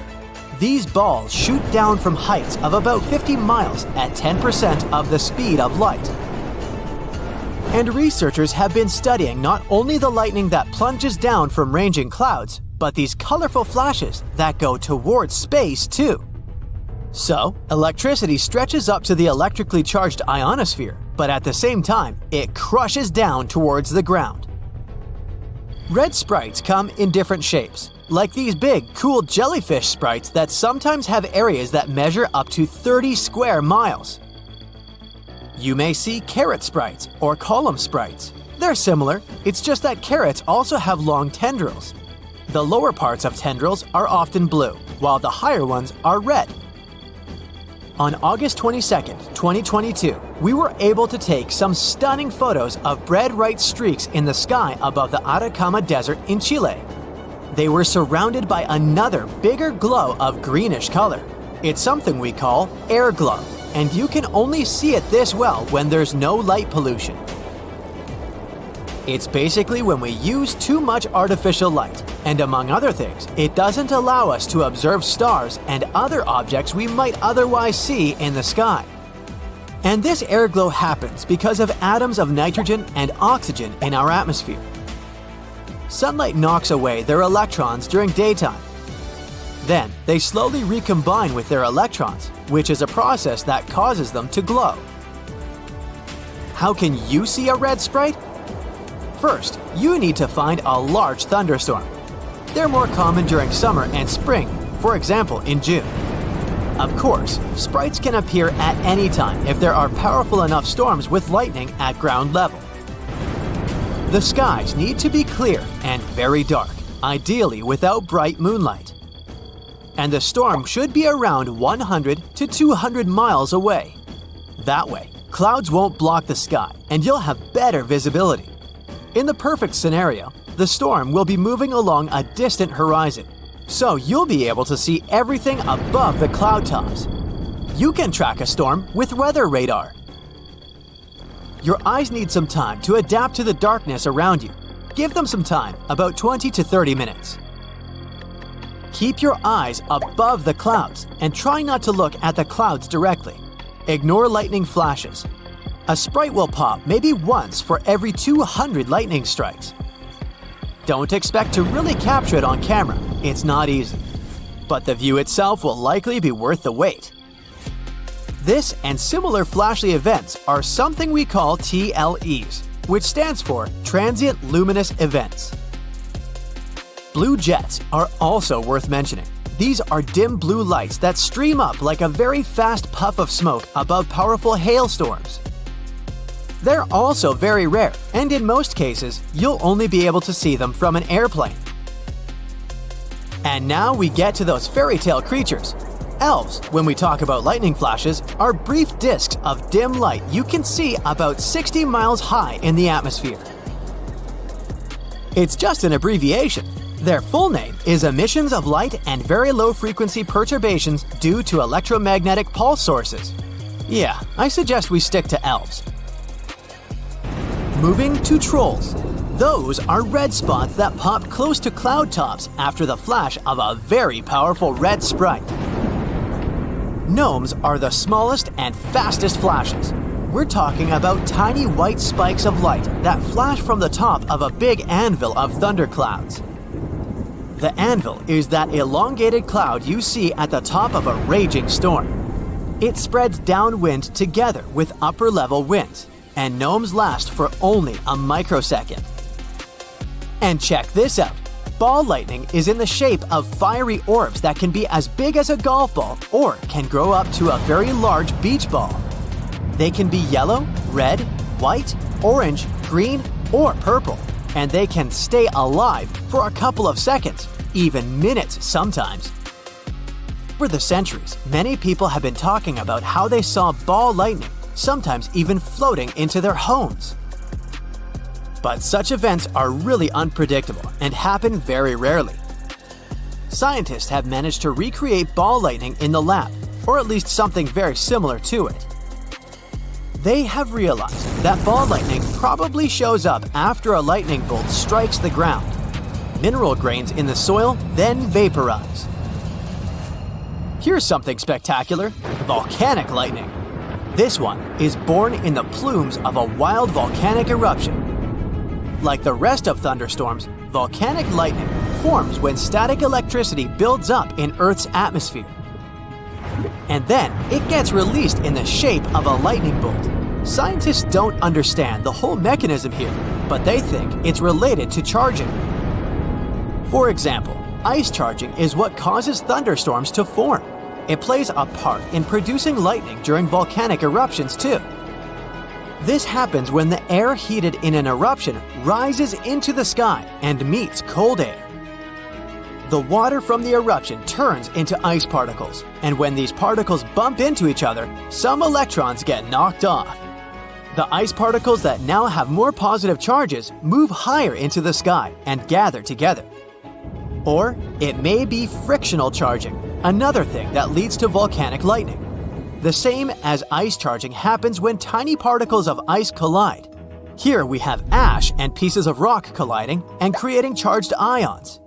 These balls shoot down from heights of about 50 miles at 10% of the speed of light. And researchers have been studying not only the lightning that plunges down from raging clouds, but these colorful flashes that go towards space too. So, electricity stretches up to the electrically charged ionosphere, but at the same time, it crushes down towards the ground. Red sprites come in different shapes, like these big, cool jellyfish sprites that sometimes have areas that measure up to 30 square miles. You may see carrot sprites or column sprites. They're similar, it's just that carrots also have long tendrils. The lower parts of tendrils are often blue, while the higher ones are red. On August 22, 2022, we were able to take some stunning photos of bread-right streaks in the sky above the Atacama Desert in Chile. They were surrounded by another bigger glow of greenish color. It's something we call air glow, and you can only see it this well when there's no light pollution. It's basically when we use too much artificial light, and among other things, it doesn't allow us to observe stars and other objects we might otherwise see in the sky. And this air glow happens because of atoms of nitrogen and oxygen in our atmosphere. Sunlight knocks away their electrons during daytime. Then, they slowly recombine with their electrons, which is a process that causes them to glow. How can you see a red sprite? First, you need to find a large thunderstorm. They're more common during summer and spring, for example in June. Of course, sprites can appear at any time if there are powerful enough storms with lightning at ground level. The skies need to be clear and very dark, ideally without bright moonlight. And the storm should be around 100 to 200 miles away. That way, clouds won't block the sky and you'll have better visibility. In the perfect scenario, the storm will be moving along a distant horizon, so you'll be able to see everything above the cloud tops. You can track a storm with weather radar. Your eyes need some time to adapt to the darkness around you. Give them some time, about 20 to 30 minutes. Keep your eyes above the clouds and try not to look at the clouds directly. Ignore lightning flashes. A sprite will pop maybe once for every 200 lightning strikes. Don't expect to really capture it on camera, it's not easy. But the view itself will likely be worth the wait. This and similar flashy events are something we call TLEs, which stands for Transient Luminous Events. Blue jets are also worth mentioning. These are dim blue lights that stream up like a very fast puff of smoke above powerful hailstorms. They're also very rare, and in most cases, you'll only be able to see them from an airplane. And now we get to those fairy tale creatures. Elves, when we talk about lightning flashes, are brief discs of dim light you can see about 60 miles high in the atmosphere. It's just an abbreviation. Their full name is emissions of light and very low frequency perturbations due to electromagnetic pulse sources. Yeah, I suggest we stick to elves. Moving to trolls. Those are red spots that pop close to cloud tops after the flash of a very powerful red sprite. Gnomes are the smallest and fastest flashes. We're talking about tiny white spikes of light that flash from the top of a big anvil of thunderclouds. The anvil is that elongated cloud you see at the top of a raging storm. It spreads downwind together with upper-level winds, and gnomes last for only a microsecond. And check this out. Ball lightning is in the shape of fiery orbs that can be as big as a golf ball or can grow up to a very large beach ball. They can be yellow, red, white, orange, green, or purple, and they can stay alive for a couple of seconds, even minutes sometimes. For the centuries, many people have been talking about how they saw ball lightning, sometimes even floating into their homes. But such events are really unpredictable and happen very rarely. Scientists have managed to recreate ball lightning in the lab, or at least something very similar to it. They have realized that ball lightning probably shows up after a lightning bolt strikes the ground. Mineral grains in the soil then vaporize. Here's something spectacular: volcanic lightning. This one is born in the plumes of a wild volcanic eruption. Like the rest of thunderstorms, volcanic lightning forms when static electricity builds up in Earth's atmosphere. And then it gets released in the shape of a lightning bolt. Scientists don't understand the whole mechanism here, but they think it's related to charging. For example, ice charging is what causes thunderstorms to form. It plays a part in producing lightning during volcanic eruptions too. This happens when the air heated in an eruption rises into the sky and meets cold air. The water from the eruption turns into ice particles, and when these particles bump into each other, some electrons get knocked off. The ice particles that now have more positive charges move higher into the sky and gather together. Or it may be frictional charging, another thing that leads to volcanic lightning. The same as ice charging happens when tiny particles of ice collide. Here we have ash and pieces of rock colliding and creating charged ions.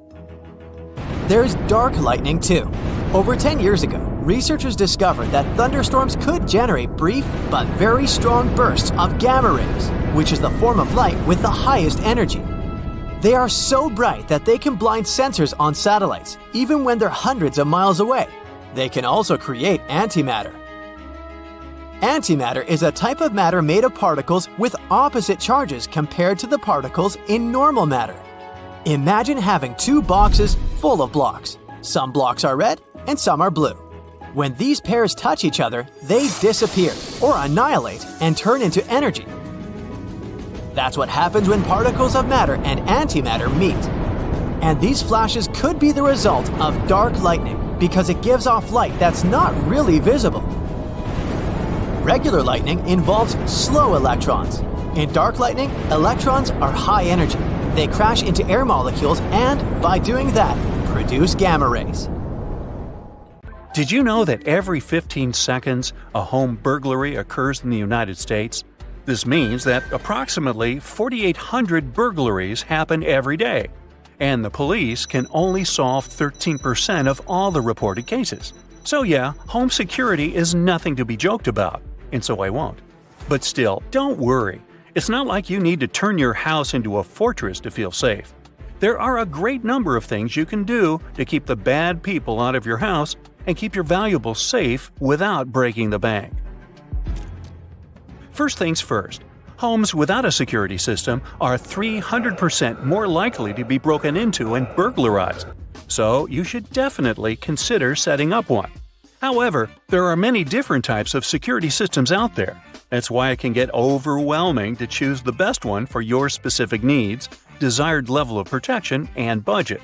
There's dark lightning too. Over 10 years ago, researchers discovered that thunderstorms could generate brief but very strong bursts of gamma rays, which is the form of light with the highest energy. They are so bright that they can blind sensors on satellites, even when they're hundreds of miles away. They can also create antimatter. Antimatter is a type of matter made of particles with opposite charges compared to the particles in normal matter. Imagine having two boxes full of blocks. Some blocks are red and some are blue. When these pairs touch each other, they disappear or annihilate and turn into energy. That's what happens when particles of matter and antimatter meet. And these flashes could be the result of dark lightning because it gives off light that's not really visible. Regular lightning involves slow electrons. In dark lightning, electrons are high energy. They crash into air molecules and, by doing that, produce gamma rays. Did you know that every 15 seconds a home burglary occurs in the United States? This means that approximately 4,800 burglaries happen every day, and the police can only solve 13% of all the reported cases. So yeah, home security is nothing to be joked about, and so I won't. But still, don't worry. It's not like you need to turn your house into a fortress to feel safe. There are a great number of things you can do to keep the bad people out of your house and keep your valuables safe without breaking the bank. First things first, homes without a security system are 300% more likely to be broken into and burglarized, so you should definitely consider setting up one. However, there are many different types of security systems out there. That's why it can get overwhelming to choose the best one for your specific needs, desired level of protection, and budget.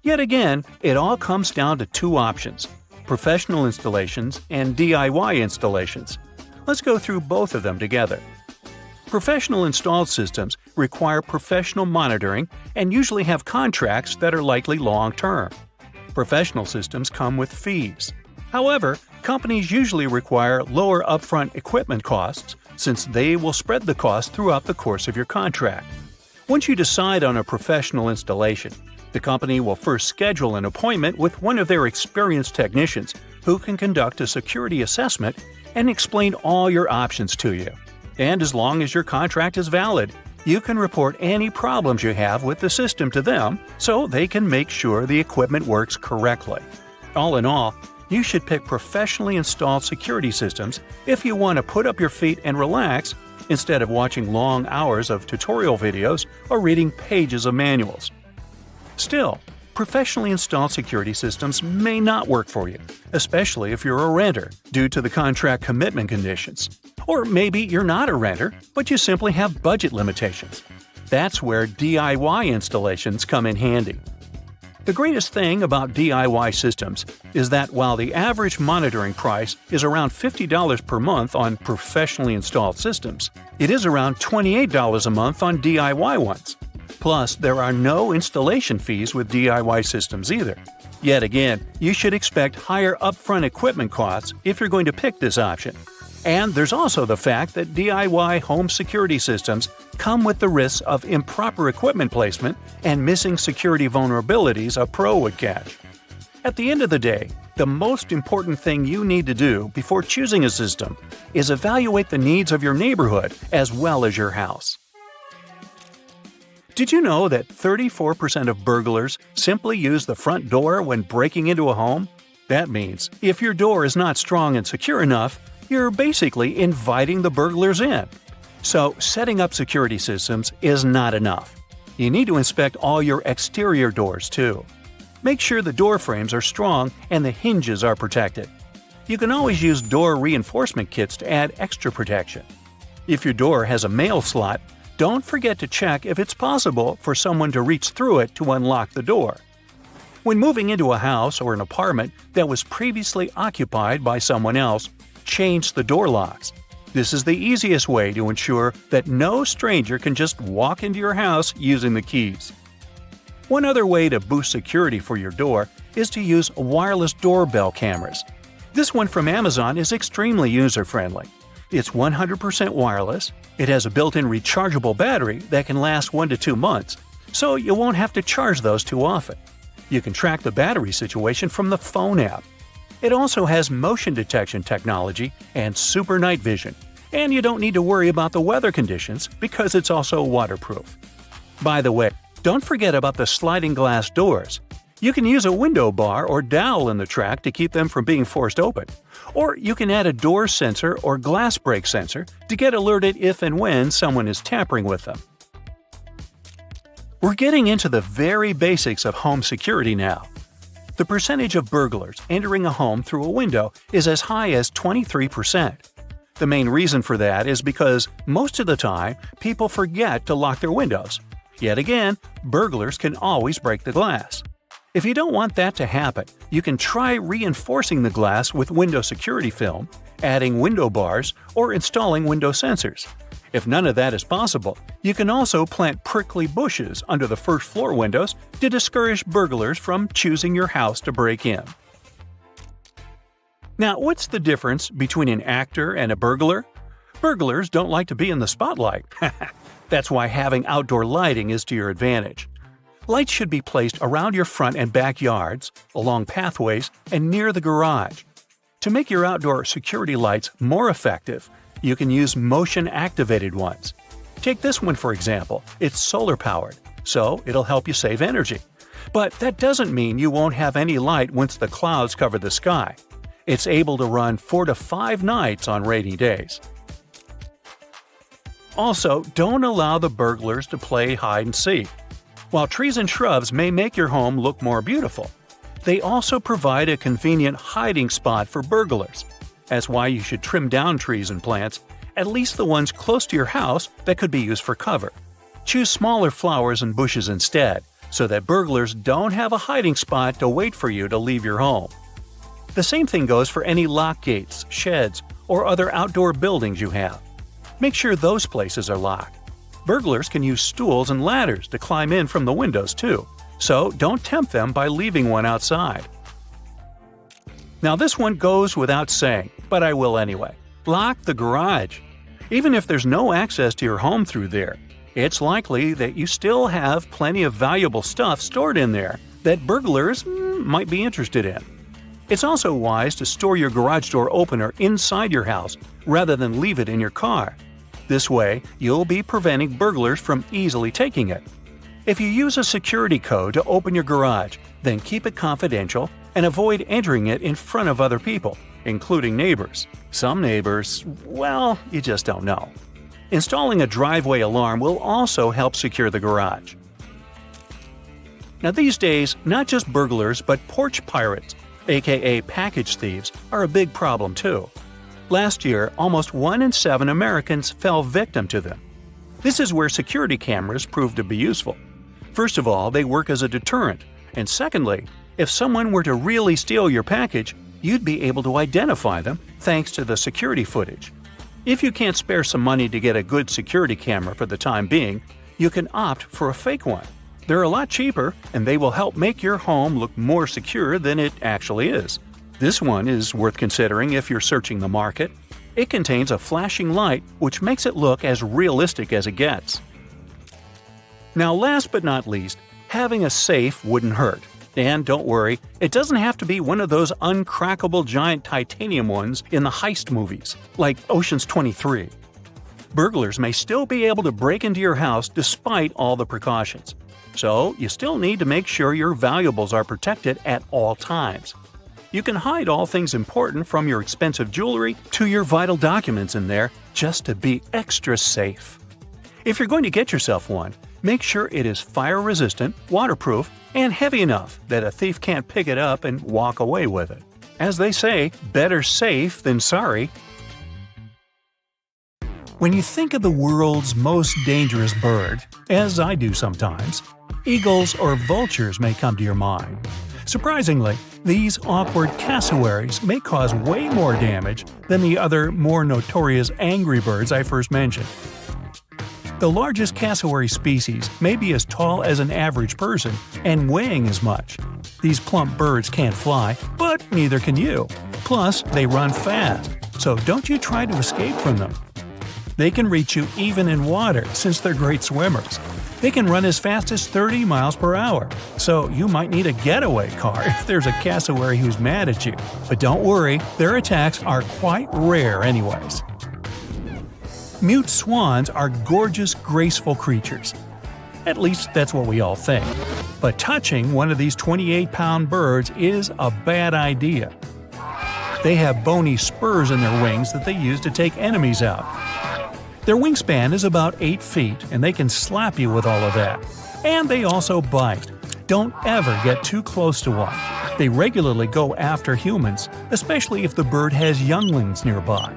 Yet again, it all comes down to two options: professional installations and DIY installations. Let's go through both of them together. Professional installed systems require professional monitoring and usually have contracts that are likely long-term. Professional systems come with fees. However, companies usually require lower upfront equipment costs since they will spread the cost throughout the course of your contract. Once you decide on a professional installation, the company will first schedule an appointment with one of their experienced technicians who can conduct a security assessment and explain all your options to you. And as long as your contract is valid, you can report any problems you have with the system to them so they can make sure the equipment works correctly. All in all, you should pick professionally installed security systems if you want to put up your feet and relax instead of watching long hours of tutorial videos or reading pages of manuals. Still, professionally installed security systems may not work for you, especially if you're a renter, due to the contract commitment conditions. Or maybe you're not a renter, but you simply have budget limitations. That's where DIY installations come in handy. The greatest thing about DIY systems is that while the average monitoring price is around $50 per month on professionally installed systems, it is around $28 a month on DIY ones. Plus, there are no installation fees with DIY systems either. Yet again, you should expect higher upfront equipment costs if you're going to pick this option. And there's also the fact that DIY home security systems come with the risks of improper equipment placement and missing security vulnerabilities a pro would catch. At the end of the day, the most important thing you need to do before choosing a system is evaluate the needs of your neighborhood as well as your house. Did you know that 34% of burglars simply use the front door when breaking into a home? That means if your door is not strong and secure enough, you're basically inviting the burglars in. So, setting up security systems is not enough. You need to inspect all your exterior doors too. Make sure the door frames are strong and the hinges are protected. You can always use door reinforcement kits to add extra protection. If your door has a mail slot, don't forget to check if it's possible for someone to reach through it to unlock the door. When moving into a house or an apartment that was previously occupied by someone else, change the door locks. This is the easiest way to ensure that no stranger can just walk into your house using the keys. One other way to boost security for your door is to use wireless doorbell cameras. This one from Amazon is extremely user-friendly. It's 100% wireless, it has a built-in rechargeable battery that can last 1 to 2 months, so you won't have to charge those too often. You can track the battery situation from the phone app. It also has motion detection technology and super night vision, and you don't need to worry about the weather conditions because it's also waterproof. By the way, don't forget about the sliding glass doors. You can use a window bar or dowel in the track to keep them from being forced open. Or you can add a door sensor or glass break sensor to get alerted if and when someone is tampering with them. We're getting into the very basics of home security now. The percentage of burglars entering a home through a window is as high as 23%. The main reason for that is because most of the time people forget to lock their windows. Yet again, burglars can always break the glass. If you don't want that to happen, you can try reinforcing the glass with window security film, adding window bars, or installing window sensors. If none of that is possible, you can also plant prickly bushes under the first floor windows to discourage burglars from choosing your house to break in. Now, what's the difference between an actor and a burglar? Burglars don't like to be in the spotlight. That's why having outdoor lighting is to your advantage. Lights should be placed around your front and backyards, along pathways, and near the garage. To make your outdoor security lights more effective, you can use motion-activated ones. Take this one for example. It's solar-powered, so it'll help you save energy. But that doesn't mean you won't have any light once the clouds cover the sky. It's able to run 4 to 5 nights on rainy days. Also, don't allow the burglars to play hide-and-seek. While trees and shrubs may make your home look more beautiful, they also provide a convenient hiding spot for burglars. That's why you should trim down trees and plants, at least the ones close to your house that could be used for cover. Choose smaller flowers and bushes instead, so that burglars don't have a hiding spot to wait for you to leave your home. The same thing goes for any lock gates, sheds, or other outdoor buildings you have. Make sure those places are locked. Burglars can use stools and ladders to climb in from the windows too, so don't tempt them by leaving one outside. Now this one goes without saying, but I will anyway. Lock the garage. Even if there's no access to your home through there, it's likely that you still have plenty of valuable stuff stored in there that burglars might be interested in. It's also wise to store your garage door opener inside your house rather than leave it in your car. This way, you'll be preventing burglars from easily taking it. If you use a security code to open your garage, then keep it confidential and avoid entering it in front of other people, including neighbors. Some neighbors, well, you just don't know. Installing a driveway alarm will also help secure the garage. Now these days, not just burglars but porch pirates, aka package thieves, are a big problem too. Last year, almost 1 in 7 Americans fell victim to them. This is where security cameras prove to be useful. First of all, they work as a deterrent, and secondly, if someone were to really steal your package, you'd be able to identify them thanks to the security footage. If you can't spare some money to get a good security camera for the time being, you can opt for a fake one. They're a lot cheaper, and they will help make your home look more secure than it actually is. This one is worth considering if you're searching the market. It contains a flashing light which makes it look as realistic as it gets. Now last but not least, having a safe wouldn't hurt. And don't worry, it doesn't have to be one of those uncrackable giant titanium ones in the heist movies, like Ocean's 23. Burglars may still be able to break into your house despite all the precautions. So you still need to make sure your valuables are protected at all times. You can hide all things important from your expensive jewelry to your vital documents in there just to be extra safe. If you're going to get yourself one, make sure it is fire-resistant, waterproof, and heavy enough that a thief can't pick it up and walk away with it. As they say, better safe than sorry. When you think of the world's most dangerous bird, as I do sometimes, eagles or vultures may come to your mind. Surprisingly, these awkward cassowaries may cause way more damage than the other more notorious angry birds I first mentioned. The largest cassowary species may be as tall as an average person and weighing as much. These plump birds can't fly, but neither can you. Plus, they run fast, so don't you try to escape from them. They can reach you even in water since they're great swimmers. They can run as fast as 30 miles per hour, so you might need a getaway car if there's a cassowary who's mad at you. But don't worry, their attacks are quite rare anyways. Mute swans are gorgeous, graceful creatures. At least that's what we all think. But touching one of these 28-pound birds is a bad idea. They have bony spurs in their wings that they use to take enemies out. Their wingspan is about 8 feet, and they can slap you with all of that. And they also bite. Don't ever get too close to one. They regularly go after humans, especially if the bird has younglings nearby.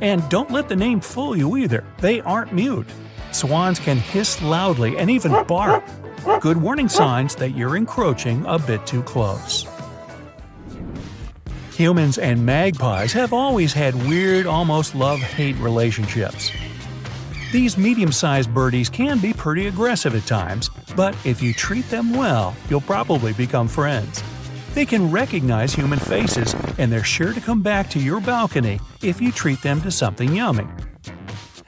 And don't let the name fool you either. They aren't mute. Swans can hiss loudly and even bark. Good warning signs that you're encroaching a bit too close. Humans and magpies have always had weird, almost love-hate relationships. These medium-sized birdies can be pretty aggressive at times, but if you treat them well, you'll probably become friends. They can recognize human faces, and they're sure to come back to your balcony if you treat them to something yummy.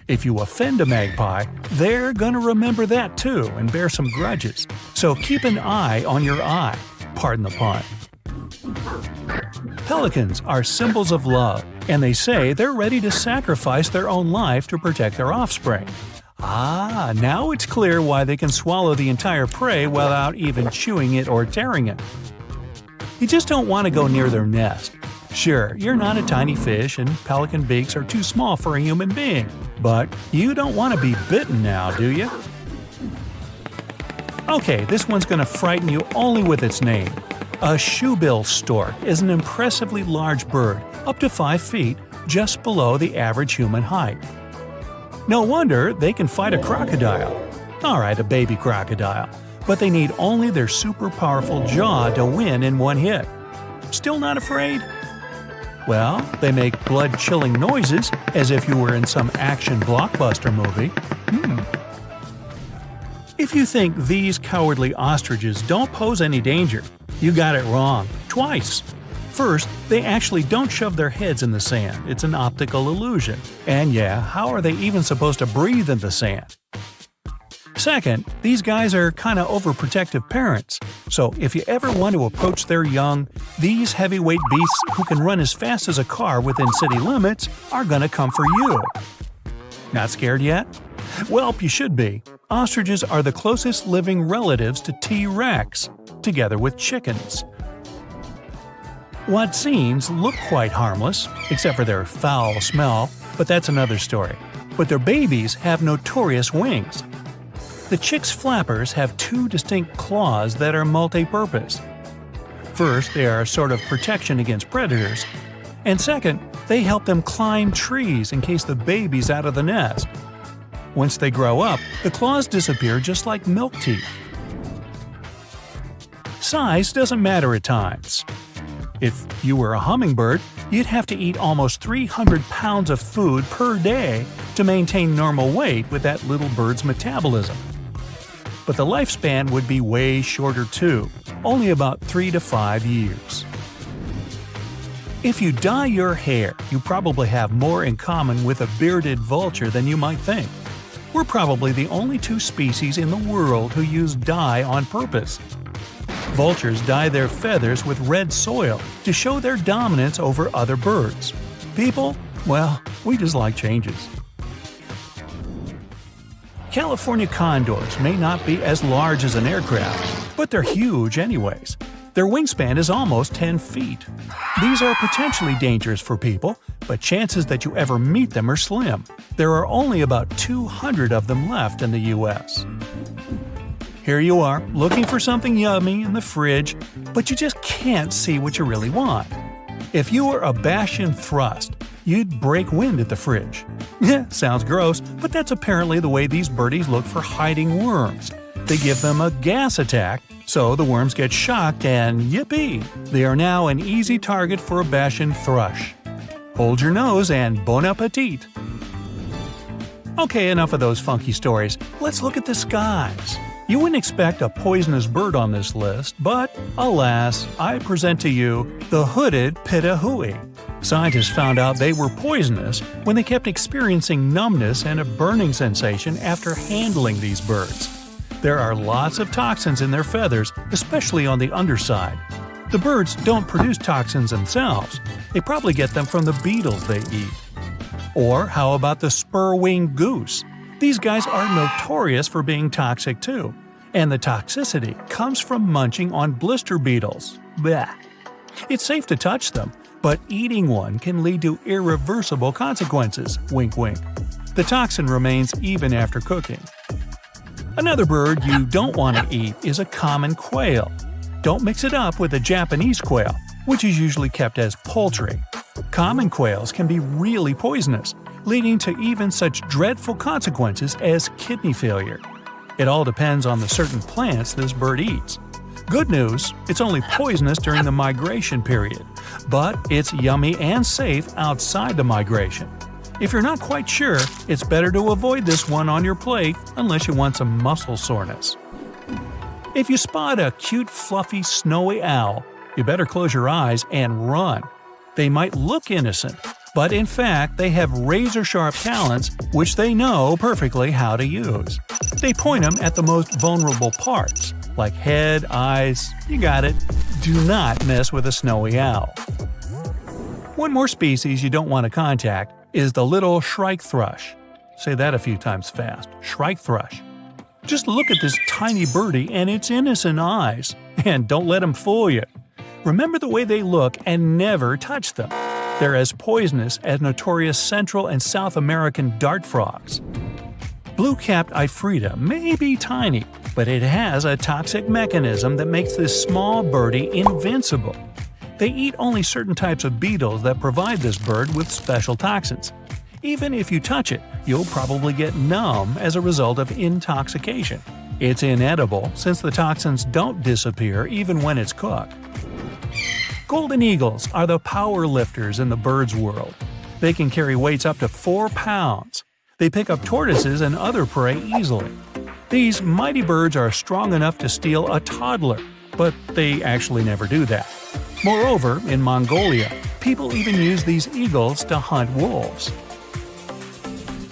If you offend a magpie, they're gonna remember that too and bear some grudges. So keep an eye on your eye. Pardon the pun. Pelicans are symbols of love, and they say they're ready to sacrifice their own life to protect their offspring. Ah, now it's clear why they can swallow the entire prey without even chewing it or tearing it. You just don't want to go near their nest. Sure, you're not a tiny fish and pelican beaks are too small for a human being, but you don't want to be bitten now, do you? Okay, this one's going to frighten you only with its name. A shoebill stork is an impressively large bird, up to 5 feet, just below the average human height. No wonder they can fight a crocodile. Alright, a baby crocodile. But they need only their super powerful jaw to win in one hit. Still not afraid? Well, they make blood-chilling noises as if you were in some action blockbuster movie. If you think these cowardly ostriches don't pose any danger, you got it wrong. Twice. First, they actually don't shove their heads in the sand. It's an optical illusion. And yeah, how are they even supposed to breathe in the sand? Second, these guys are kinda overprotective parents. So if you ever want to approach their young, these heavyweight beasts who can run as fast as a car within city limits are gonna come for you. Not scared yet? Well, you should be. Ostriches are the closest living relatives to T-Rex, together with chickens. What seems look quite harmless, except for their foul smell, but that's another story. But their babies have notorious wings. The chicks' flappers have 2 distinct claws that are multi-purpose. First, they are a sort of protection against predators, and second, they help them climb trees in case the baby's out of the nest. Once they grow up, the claws disappear just like milk teeth. Size doesn't matter at times. If you were a hummingbird, you'd have to eat almost 300 pounds of food per day to maintain normal weight with that little bird's metabolism. But the lifespan would be way shorter too, only about 3 to 5 years. If you dye your hair, you probably have more in common with a bearded vulture than you might think. We're probably the only 2 species in the world who use dye on purpose. Vultures dye their feathers with red soil to show their dominance over other birds. People, well, we just like changes. California condors may not be as large as an aircraft, but they're huge anyways. Their wingspan is almost 10 feet. These are potentially dangerous for people, but chances that you ever meet them are slim. There are only about 200 of them left in the US. Here you are, looking for something yummy in the fridge, but you just can't see what you really want. If you were a Bashan thrust, you'd break wind at the fridge. Sounds gross, but that's apparently the way these birdies look for hiding worms. They give them a gas attack, so the worms get shocked and yippee! They are now an easy target for a Bashan thrush. Hold your nose and bon appetit! Okay, enough of those funky stories. Let's look at the skies. You wouldn't expect a poisonous bird on this list, but alas, I present to you the hooded pitahui. Scientists found out they were poisonous when they kept experiencing numbness and a burning sensation after handling these birds. There are lots of toxins in their feathers, especially on the underside. The birds don't produce toxins themselves. They probably get them from the beetles they eat. Or how about the spur-winged goose? These guys are notorious for being toxic too. And the toxicity comes from munching on blister beetles. Blech. It's safe to touch them, but eating one can lead to irreversible consequences. Wink wink. The toxin remains even after cooking. Another bird you don't want to eat is a common quail. Don't mix it up with a Japanese quail, which is usually kept as poultry. Common quails can be really poisonous, leading to even such dreadful consequences as kidney failure. It all depends on the certain plants this bird eats. Good news, it's only poisonous during the migration period, but it's yummy and safe outside the migration. If you're not quite sure, it's better to avoid this one on your plate unless you want some muscle soreness. If you spot a cute, fluffy, snowy owl, you better close your eyes and run. They might look innocent, but in fact they have razor-sharp talons which they know perfectly how to use. They point them at the most vulnerable parts, like head, eyes, you got it. Do not mess with a snowy owl. One more species you don't want to contact is the little shrike thrush. Say that a few times fast. Shrike thrush. Just look at this tiny birdie and its innocent eyes, and don't let them fool you. Remember the way they look and never touch them. They're as poisonous as notorious Central and South American dart frogs. Blue-capped Ifrita may be tiny, but it has a toxic mechanism that makes this small birdie invincible. They eat only certain types of beetles that provide this bird with special toxins. Even if you touch it, you'll probably get numb as a result of intoxication. It's inedible since the toxins don't disappear even when it's cooked. Golden eagles are the power lifters in the birds world. They can carry weights up to 4 pounds. They pick up tortoises and other prey easily. These mighty birds are strong enough to steal a toddler, but they actually never do that. Moreover, in Mongolia, people even use these eagles to hunt wolves.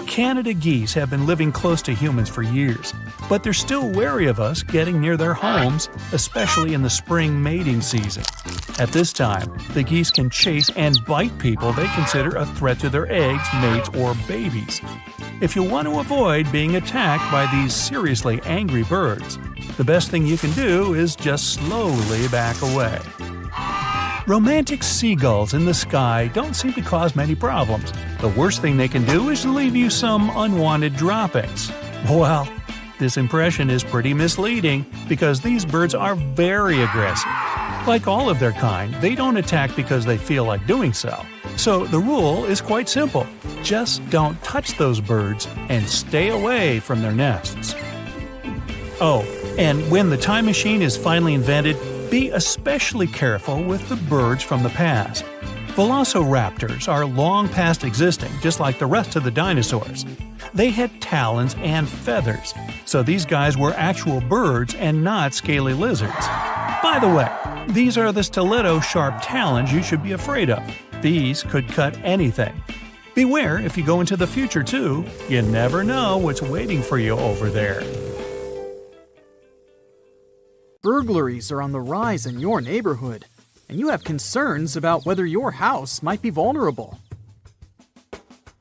Canada geese have been living close to humans for years, but they're still wary of us getting near their homes, especially in the spring mating season. At this time, the geese can chase and bite people they consider a threat to their eggs, mates, or babies. If you want to avoid being attacked by these seriously angry birds, the best thing you can do is just slowly back away. Romantic seagulls in the sky don't seem to cause many problems. The worst thing they can do is leave you some unwanted droppings. Well, this impression is pretty misleading because these birds are very aggressive. Like all of their kind, they don't attack because they feel like doing so. So the rule is quite simple. Just don't touch those birds and stay away from their nests. Oh, and when the time machine is finally invented, be especially careful with the birds from the past. Velociraptors are long past existing, just like the rest of the dinosaurs. They had talons and feathers, so these guys were actual birds and not scaly lizards. By the way, these are the stiletto-sharp talons you should be afraid of. These could cut anything. Beware if you go into the future too, you never know what's waiting for you over there. Burglaries are on the rise in your neighborhood, and you have concerns about whether your house might be vulnerable.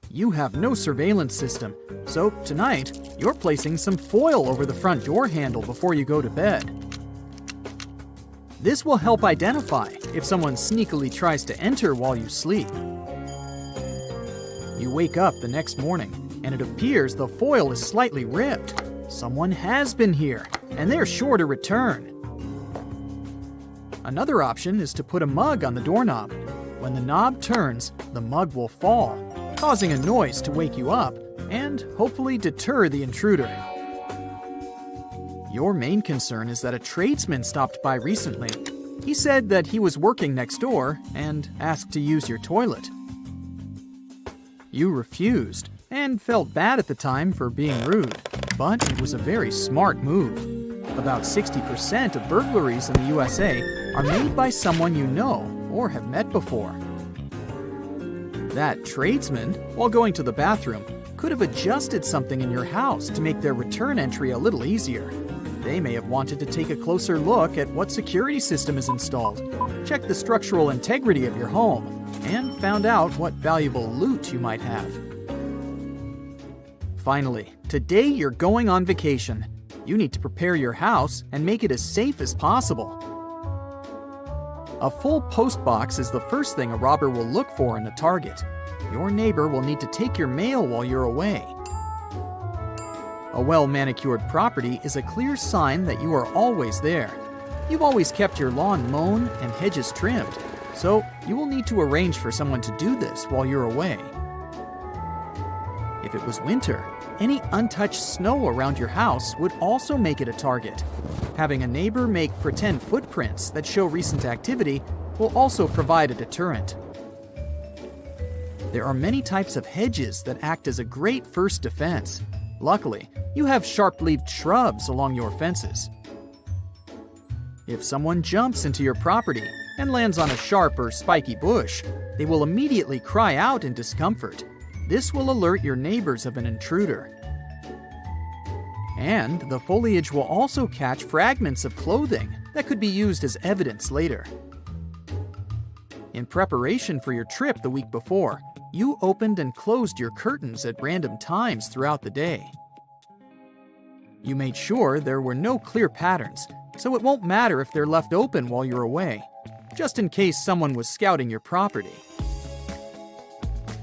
You have no surveillance system, so tonight you're placing some foil over the front door handle before you go to bed. This will help identify if someone sneakily tries to enter while you sleep. You wake up the next morning, and it appears the foil is slightly ripped. Someone has been here, and they're sure to return. Another option is to put a mug on the doorknob. When the knob turns, the mug will fall, causing a noise to wake you up and hopefully deter the intruder. Your main concern is that a tradesman stopped by recently. He said that he was working next door and asked to use your toilet. You refused and felt bad at the time for being rude, but it was a very smart move. About 60% of burglaries in the USA are made by someone you know or have met before. That tradesman, while going to the bathroom, could have adjusted something in your house to make their return entry a little easier. They may have wanted to take a closer look at what security system is installed, check the structural integrity of your home, and found out what valuable loot you might have. Finally, today you're going on vacation. You need to prepare your house and make it as safe as possible. A full post box is the first thing a robber will look for in a target. Your neighbor will need to take your mail while you're away. A well-manicured property is a clear sign that you are always there. You've always kept your lawn mown and hedges trimmed, so you will need to arrange for someone to do this while you're away. If it was winter, any untouched snow around your house would also make it a target. Having a neighbor make pretend footprints that show recent activity will also provide a deterrent. There are many types of hedges that act as a great first defense. Luckily, you have sharp-leaved shrubs along your fences. If someone jumps into your property and lands on a sharp or spiky bush, they will immediately cry out in discomfort. This will alert your neighbors of an intruder. And the foliage will also catch fragments of clothing that could be used as evidence later. In preparation for your trip the week before, you opened and closed your curtains at random times throughout the day. You made sure there were no clear patterns, so it won't matter if they're left open while you're away, just in case someone was scouting your property.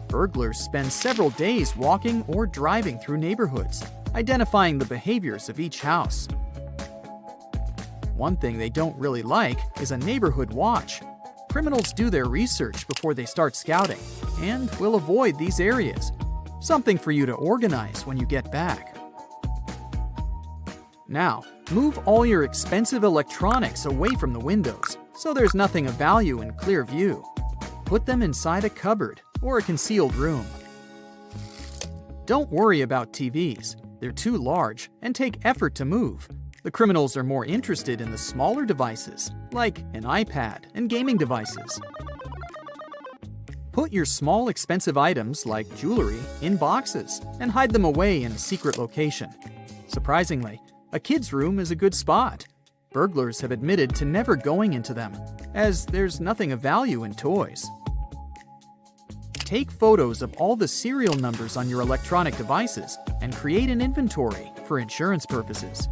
Burglars spend several days walking or driving through neighborhoods, identifying the behaviors of each house. One thing they don't really like is a neighborhood watch. Criminals do their research before they start scouting, and will avoid these areas. Something for you to organize when you get back. Now, move all your expensive electronics away from the windows, so there's nothing of value in clear view. Put them inside a cupboard or a concealed room. Don't worry about TVs. They're too large and take effort to move. The criminals are more interested in the smaller devices, like an iPad and gaming devices. Put your small expensive items, like jewelry, in boxes and hide them away in a secret location. Surprisingly, a kid's room is a good spot. Burglars have admitted to never going into them, as there's nothing of value in toys. Take photos of all the serial numbers on your electronic devices and create an inventory for insurance purposes.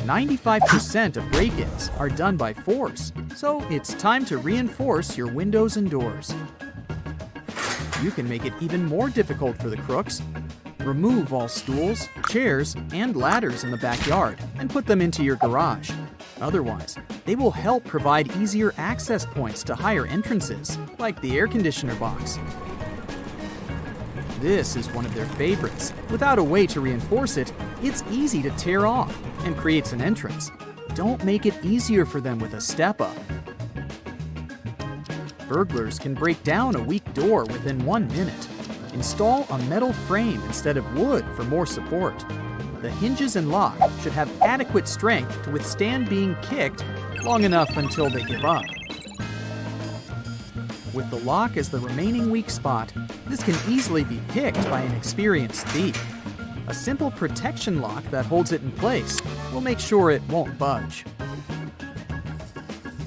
95% of break-ins are done by force, so it's time to reinforce your windows and doors. You can make it even more difficult for the crooks. Remove all stools, chairs, and ladders in the backyard and put them into your garage. Otherwise, they will help provide easier access points to higher entrances, like the air conditioner box. This is one of their favorites. Without a way to reinforce it, it's easy to tear off and creates an entrance. Don't make it easier for them with a step-up. Burglars can break down a weak door within 1 minute. Install a metal frame instead of wood for more support. The hinges and lock should have adequate strength to withstand being kicked long enough until they give up. With the lock as the remaining weak spot, this can easily be picked by an experienced thief. A simple protection lock that holds it in place will make sure it won't budge.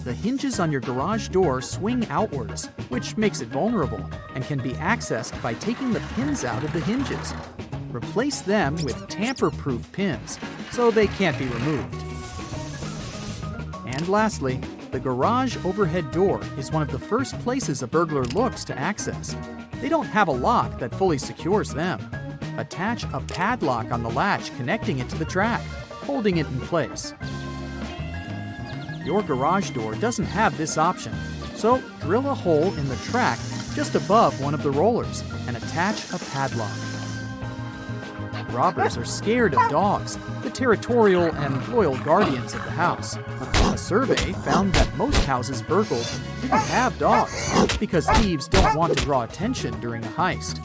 The hinges on your garage door swing outwards, which makes it vulnerable and can be accessed by taking the pins out of the hinges. Replace them with tamper-proof pins so they can't be removed. And lastly, the garage overhead door is one of the first places a burglar looks to access. They don't have a lock that fully secures them. Attach a padlock on the latch connecting it to the track, holding it in place. Your garage door doesn't have this option, so drill a hole in the track just above one of the rollers and attach a padlock. Robbers are scared of dogs, the territorial and loyal guardians of the house. A survey found that most houses burgled didn't have dogs because thieves don't want to draw attention during a heist.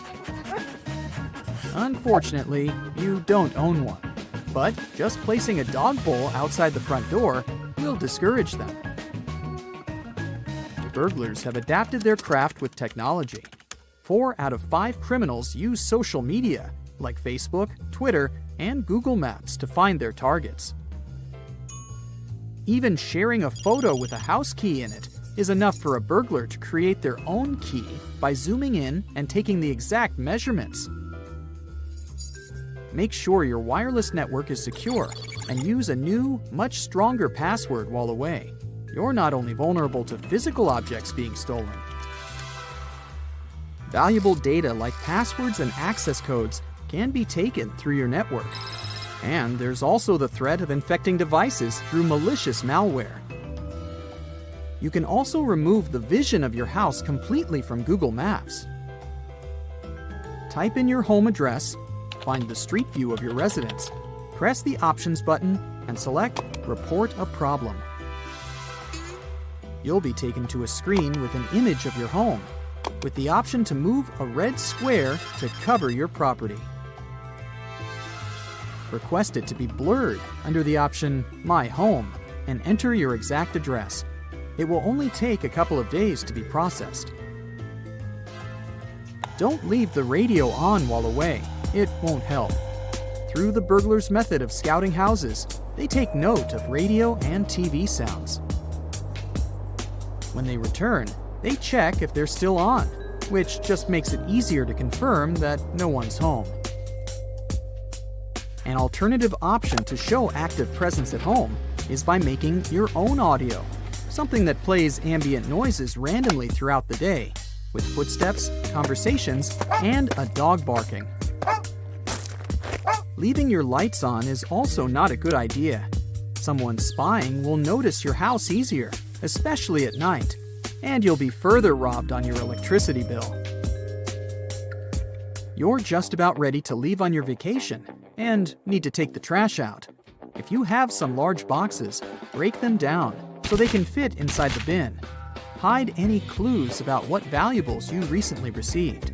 Unfortunately, you don't own one, but just placing a dog bowl outside the front door will discourage them. Burglars have adapted their craft with technology. 4 out of 5 criminals use social media like Facebook, Twitter, and Google Maps to find their targets. Even sharing a photo with a house key in it is enough for a burglar to create their own key by zooming in and taking the exact measurements. Make sure your wireless network is secure and use a new, much stronger password while away. You're not only vulnerable to physical objects being stolen. Valuable data like passwords and access codes can be taken through your network. And there's also the threat of infecting devices through malicious malware. You can also remove the vision of your house completely from Google Maps. Type in your home address, find the street view of your residence, press the Options button, and select Report a Problem. You'll be taken to a screen with an image of your home, with the option to move a red square to cover your property. Request it to be blurred under the option My Home and enter your exact address. It will only take a couple of days to be processed. Don't leave the radio on while away. It won't help. Through the burglar's method of scouting houses, they take note of radio and TV sounds. When they return, they check if they're still on, which just makes it easier to confirm that no one's home. An alternative option to show active presence at home is by making your own audio, something that plays ambient noises randomly throughout the day, with footsteps, conversations, and a dog barking. Leaving your lights on is also not a good idea. Someone spying will notice your house easier, especially at night, and you'll be further robbed on your electricity bill. You're just about ready to leave on your vacation and need to take the trash out. If you have some large boxes, break them down so they can fit inside the bin. Hide any clues about what valuables you recently received.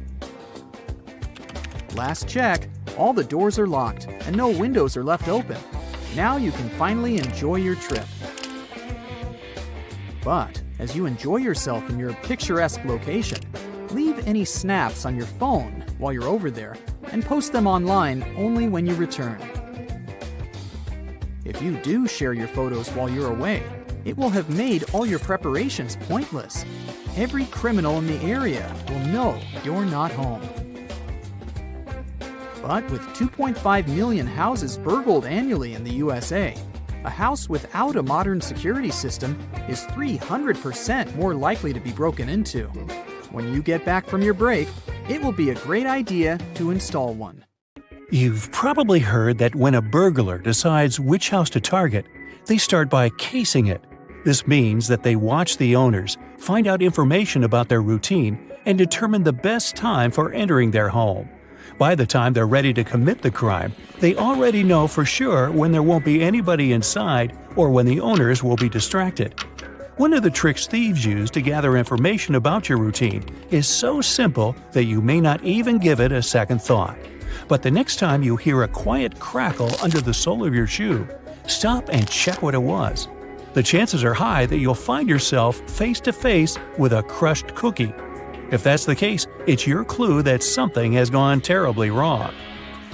Last check, all the doors are locked and no windows are left open. Now you can finally enjoy your trip. But as you enjoy yourself in your picturesque location, leave any snaps on your phone while you're over there and post them online only when you return. If you do share your photos while you're away, it will have made all your preparations pointless. Every criminal in the area will know you're not home. But with 2.5 million houses burgled annually in the USA, a house without a modern security system is 300% more likely to be broken into. When you get back from your break, it will be a great idea to install one. You've probably heard that when a burglar decides which house to target, they start by casing it. This means that they watch the owners, find out information about their routine, and determine the best time for entering their home. By the time they're ready to commit the crime, they already know for sure when there won't be anybody inside or when the owners will be distracted. One of the tricks thieves use to gather information about your routine is so simple that you may not even give it a second thought. But the next time you hear a quiet crackle under the sole of your shoe, stop and check what it was. The chances are high that you'll find yourself face to face with a crushed cookie. If that's the case, it's your clue that something has gone terribly wrong.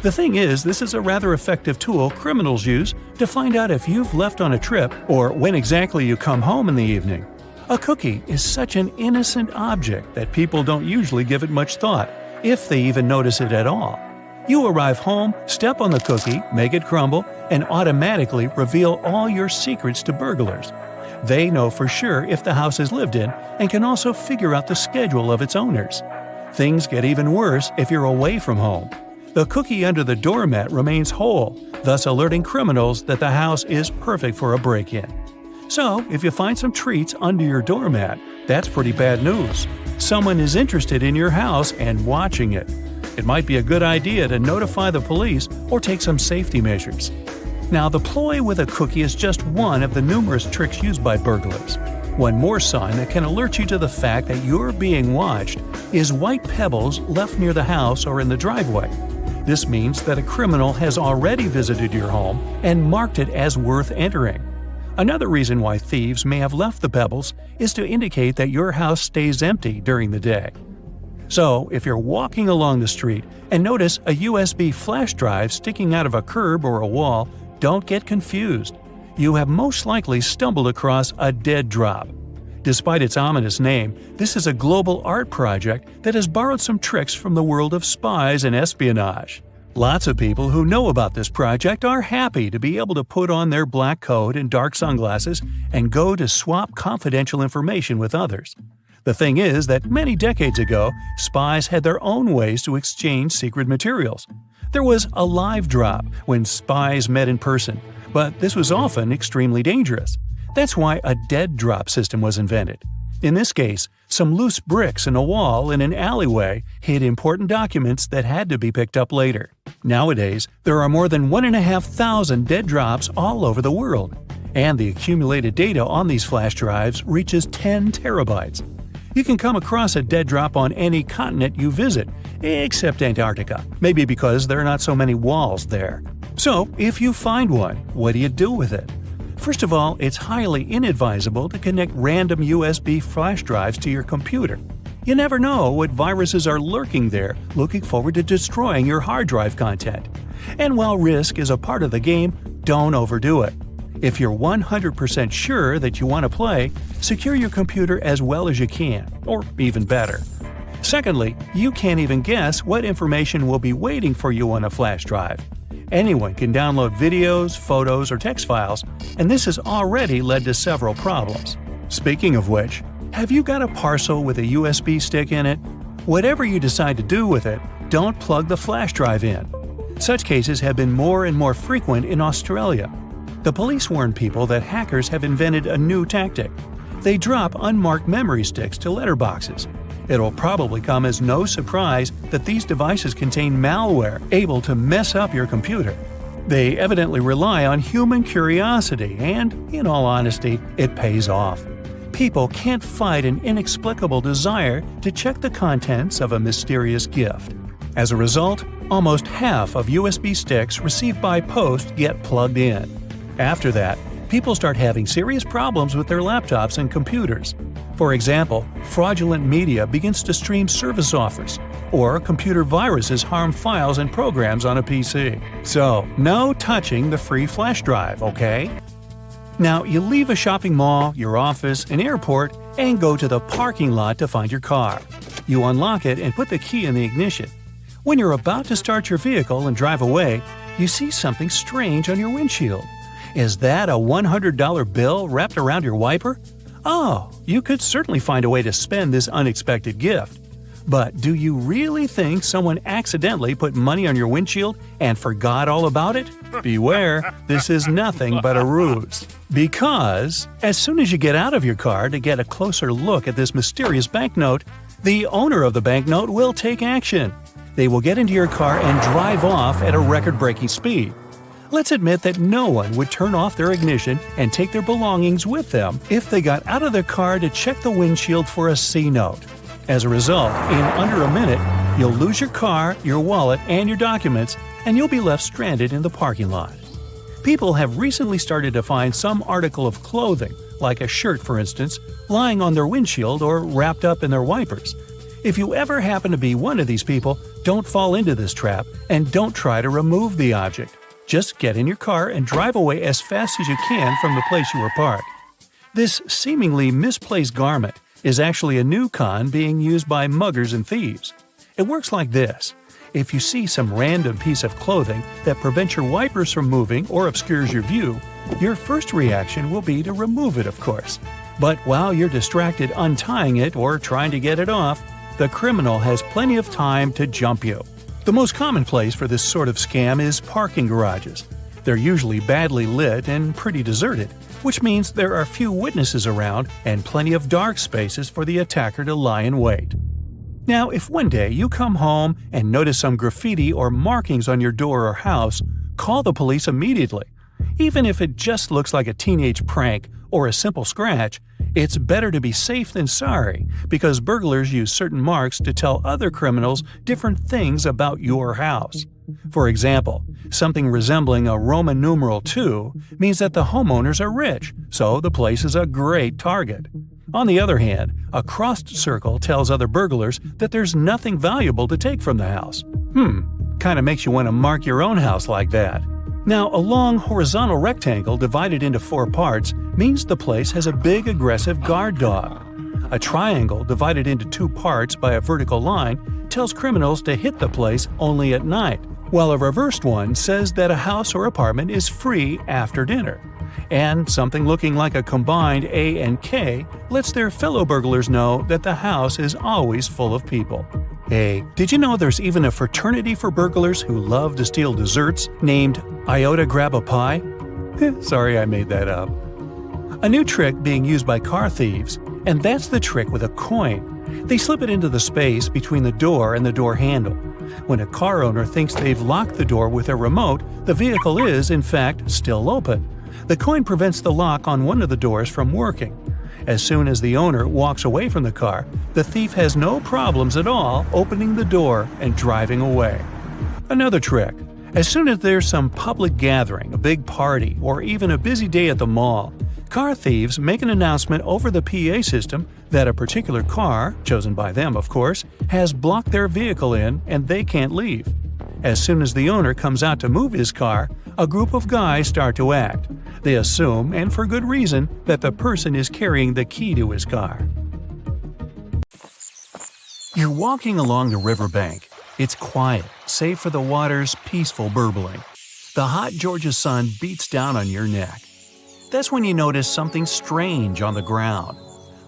The thing is, this is a rather effective tool criminals use to find out if you've left on a trip or when exactly you come home in the evening. A cookie is such an innocent object that people don't usually give it much thought, if they even notice it at all. You arrive home, step on the cookie, make it crumble, and automatically reveal all your secrets to burglars. They know for sure if the house is lived in and can also figure out the schedule of its owners. Things get even worse if you're away from home. The cookie under the doormat remains whole, thus alerting criminals that the house is perfect for a break-in. So, if you find some treats under your doormat, that's pretty bad news. Someone is interested in your house and watching it. it might be a good idea to notify the police or take some safety measures. Now, the ploy with a cookie is just one of the numerous tricks used by burglars. One more sign that can alert you to the fact that you're being watched is white pebbles left near the house or in the driveway. This means that a criminal has already visited your home and marked it as worth entering. Another reason why thieves may have left the pebbles is to indicate that your house stays empty during the day. So, if you're walking along the street and notice a USB flash drive sticking out of a curb or a wall, don't get confused. You have most likely stumbled across a dead drop. Despite its ominous name, this is a global art project that has borrowed some tricks from the world of spies and espionage. Lots of people who know about this project are happy to be able to put on their black coat and dark sunglasses and go to swap confidential information with others. The thing is that many decades ago, spies had their own ways to exchange secret materials. There was a live drop when spies met in person, but this was often extremely dangerous. That's why a dead drop system was invented. In this case, some loose bricks in a wall in an alleyway hid important documents that had to be picked up later. Nowadays, there are more than 1,500 dead drops all over the world, and the accumulated data on these flash drives reaches 10 terabytes. You can come across a dead drop on any continent you visit, except Antarctica, maybe because there are not so many walls there. So, if you find one, what do you do with it? First of all, it's highly inadvisable to connect random USB flash drives to your computer. You never know what viruses are lurking there, looking forward to destroying your hard drive content. And while risk is a part of the game, don't overdo it. If you're 100% sure that you want to play, secure your computer as well as you can, or even better. Secondly, you can't even guess what information will be waiting for you on a flash drive. Anyone can download videos, photos, or text files, and this has already led to several problems. Speaking of which, have you got a parcel with a USB stick in it? Whatever you decide to do with it, don't plug the flash drive in. Such cases have been more and more frequent in Australia. The police warn people that hackers have invented a new tactic. They drop unmarked memory sticks to letterboxes. It'll probably come as no surprise that these devices contain malware able to mess up your computer. They evidently rely on human curiosity and, in all honesty, it pays off. People can't fight an inexplicable desire to check the contents of a mysterious gift. As a result, almost half of USB sticks received by post get plugged in. After that, people start having serious problems with their laptops and computers. For example, fraudulent media begins to stream service offers, or computer viruses harm files and programs on a PC. So, no touching the free flash drive, okay? Now, you leave a shopping mall, your office, an airport, and go to the parking lot to find your car. You unlock it and put the key in the ignition. When you're about to start your vehicle and drive away, you see something strange on your windshield. Is that a $100 bill wrapped around your wiper? Oh, you could certainly find a way to spend this unexpected gift. But do you really think someone accidentally put money on your windshield and forgot all about it? Beware, this is nothing but a ruse. Because, as soon as you get out of your car to get a closer look at this mysterious banknote, the owner of the banknote will take action. They will get into your car and drive off at a record-breaking speed. Let's admit that no one would turn off their ignition and take their belongings with them if they got out of their car to check the windshield for a C note. As a result, in under a minute, you'll lose your car, your wallet, and your documents, and you'll be left stranded in the parking lot. People have recently started to find some article of clothing, like a shirt for instance, lying on their windshield or wrapped up in their wipers. If you ever happen to be one of these people, don't fall into this trap and don't try to remove the object. Just get in your car and drive away as fast as you can from the place you were parked. This seemingly misplaced garment is actually a new con being used by muggers and thieves. It works like this. If you see some random piece of clothing that prevents your wipers from moving or obscures your view, your first reaction will be to remove it, of course. But while you're distracted untying it or trying to get it off, the criminal has plenty of time to jump you. The most common place for this sort of scam is parking garages. They're usually badly lit and pretty deserted, which means there are few witnesses around and plenty of dark spaces for the attacker to lie in wait. Now, if one day you come home and notice some graffiti or markings on your door or house, call the police immediately. Even if it just looks like a teenage prank or a simple scratch, it's better to be safe than sorry, because burglars use certain marks to tell other criminals different things about your house. For example, something resembling a Roman numeral 2 means that the homeowners are rich, so the place is a great target. On the other hand, a crossed circle tells other burglars that there's nothing valuable to take from the house. Kinda makes you want to mark your own house like that. Now, a long horizontal rectangle divided into 4 parts means the place has a big aggressive guard dog. A triangle divided into 2 parts by a vertical line tells criminals to hit the place only at night, while a reversed one says that a house or apartment is free after dinner. And something looking like a combined A and K lets their fellow burglars know that the house is always full of people. Hey, did you know there's even a fraternity for burglars who love to steal desserts named Iota Grab a Pie? Sorry I made that up. A new trick being used by car thieves, and that's the trick with a coin. They slip it into the space between the door and the door handle. When a car owner thinks they've locked the door with a remote, the vehicle is, in fact, still open. The coin prevents the lock on one of the doors from working. As soon as the owner walks away from the car, the thief has no problems at all opening the door and driving away. Another trick. As soon as there's some public gathering, a big party, or even a busy day at the mall, car thieves make an announcement over the PA system that a particular car, chosen by them of course, has blocked their vehicle in and they can't leave. As soon as the owner comes out to move his car, a group of guys start to act. They assume, and for good reason, that the person is carrying the key to his car. You're walking along the riverbank. It's quiet, save for the water's peaceful burbling. The hot Georgia sun beats down on your neck. That's when you notice something strange on the ground.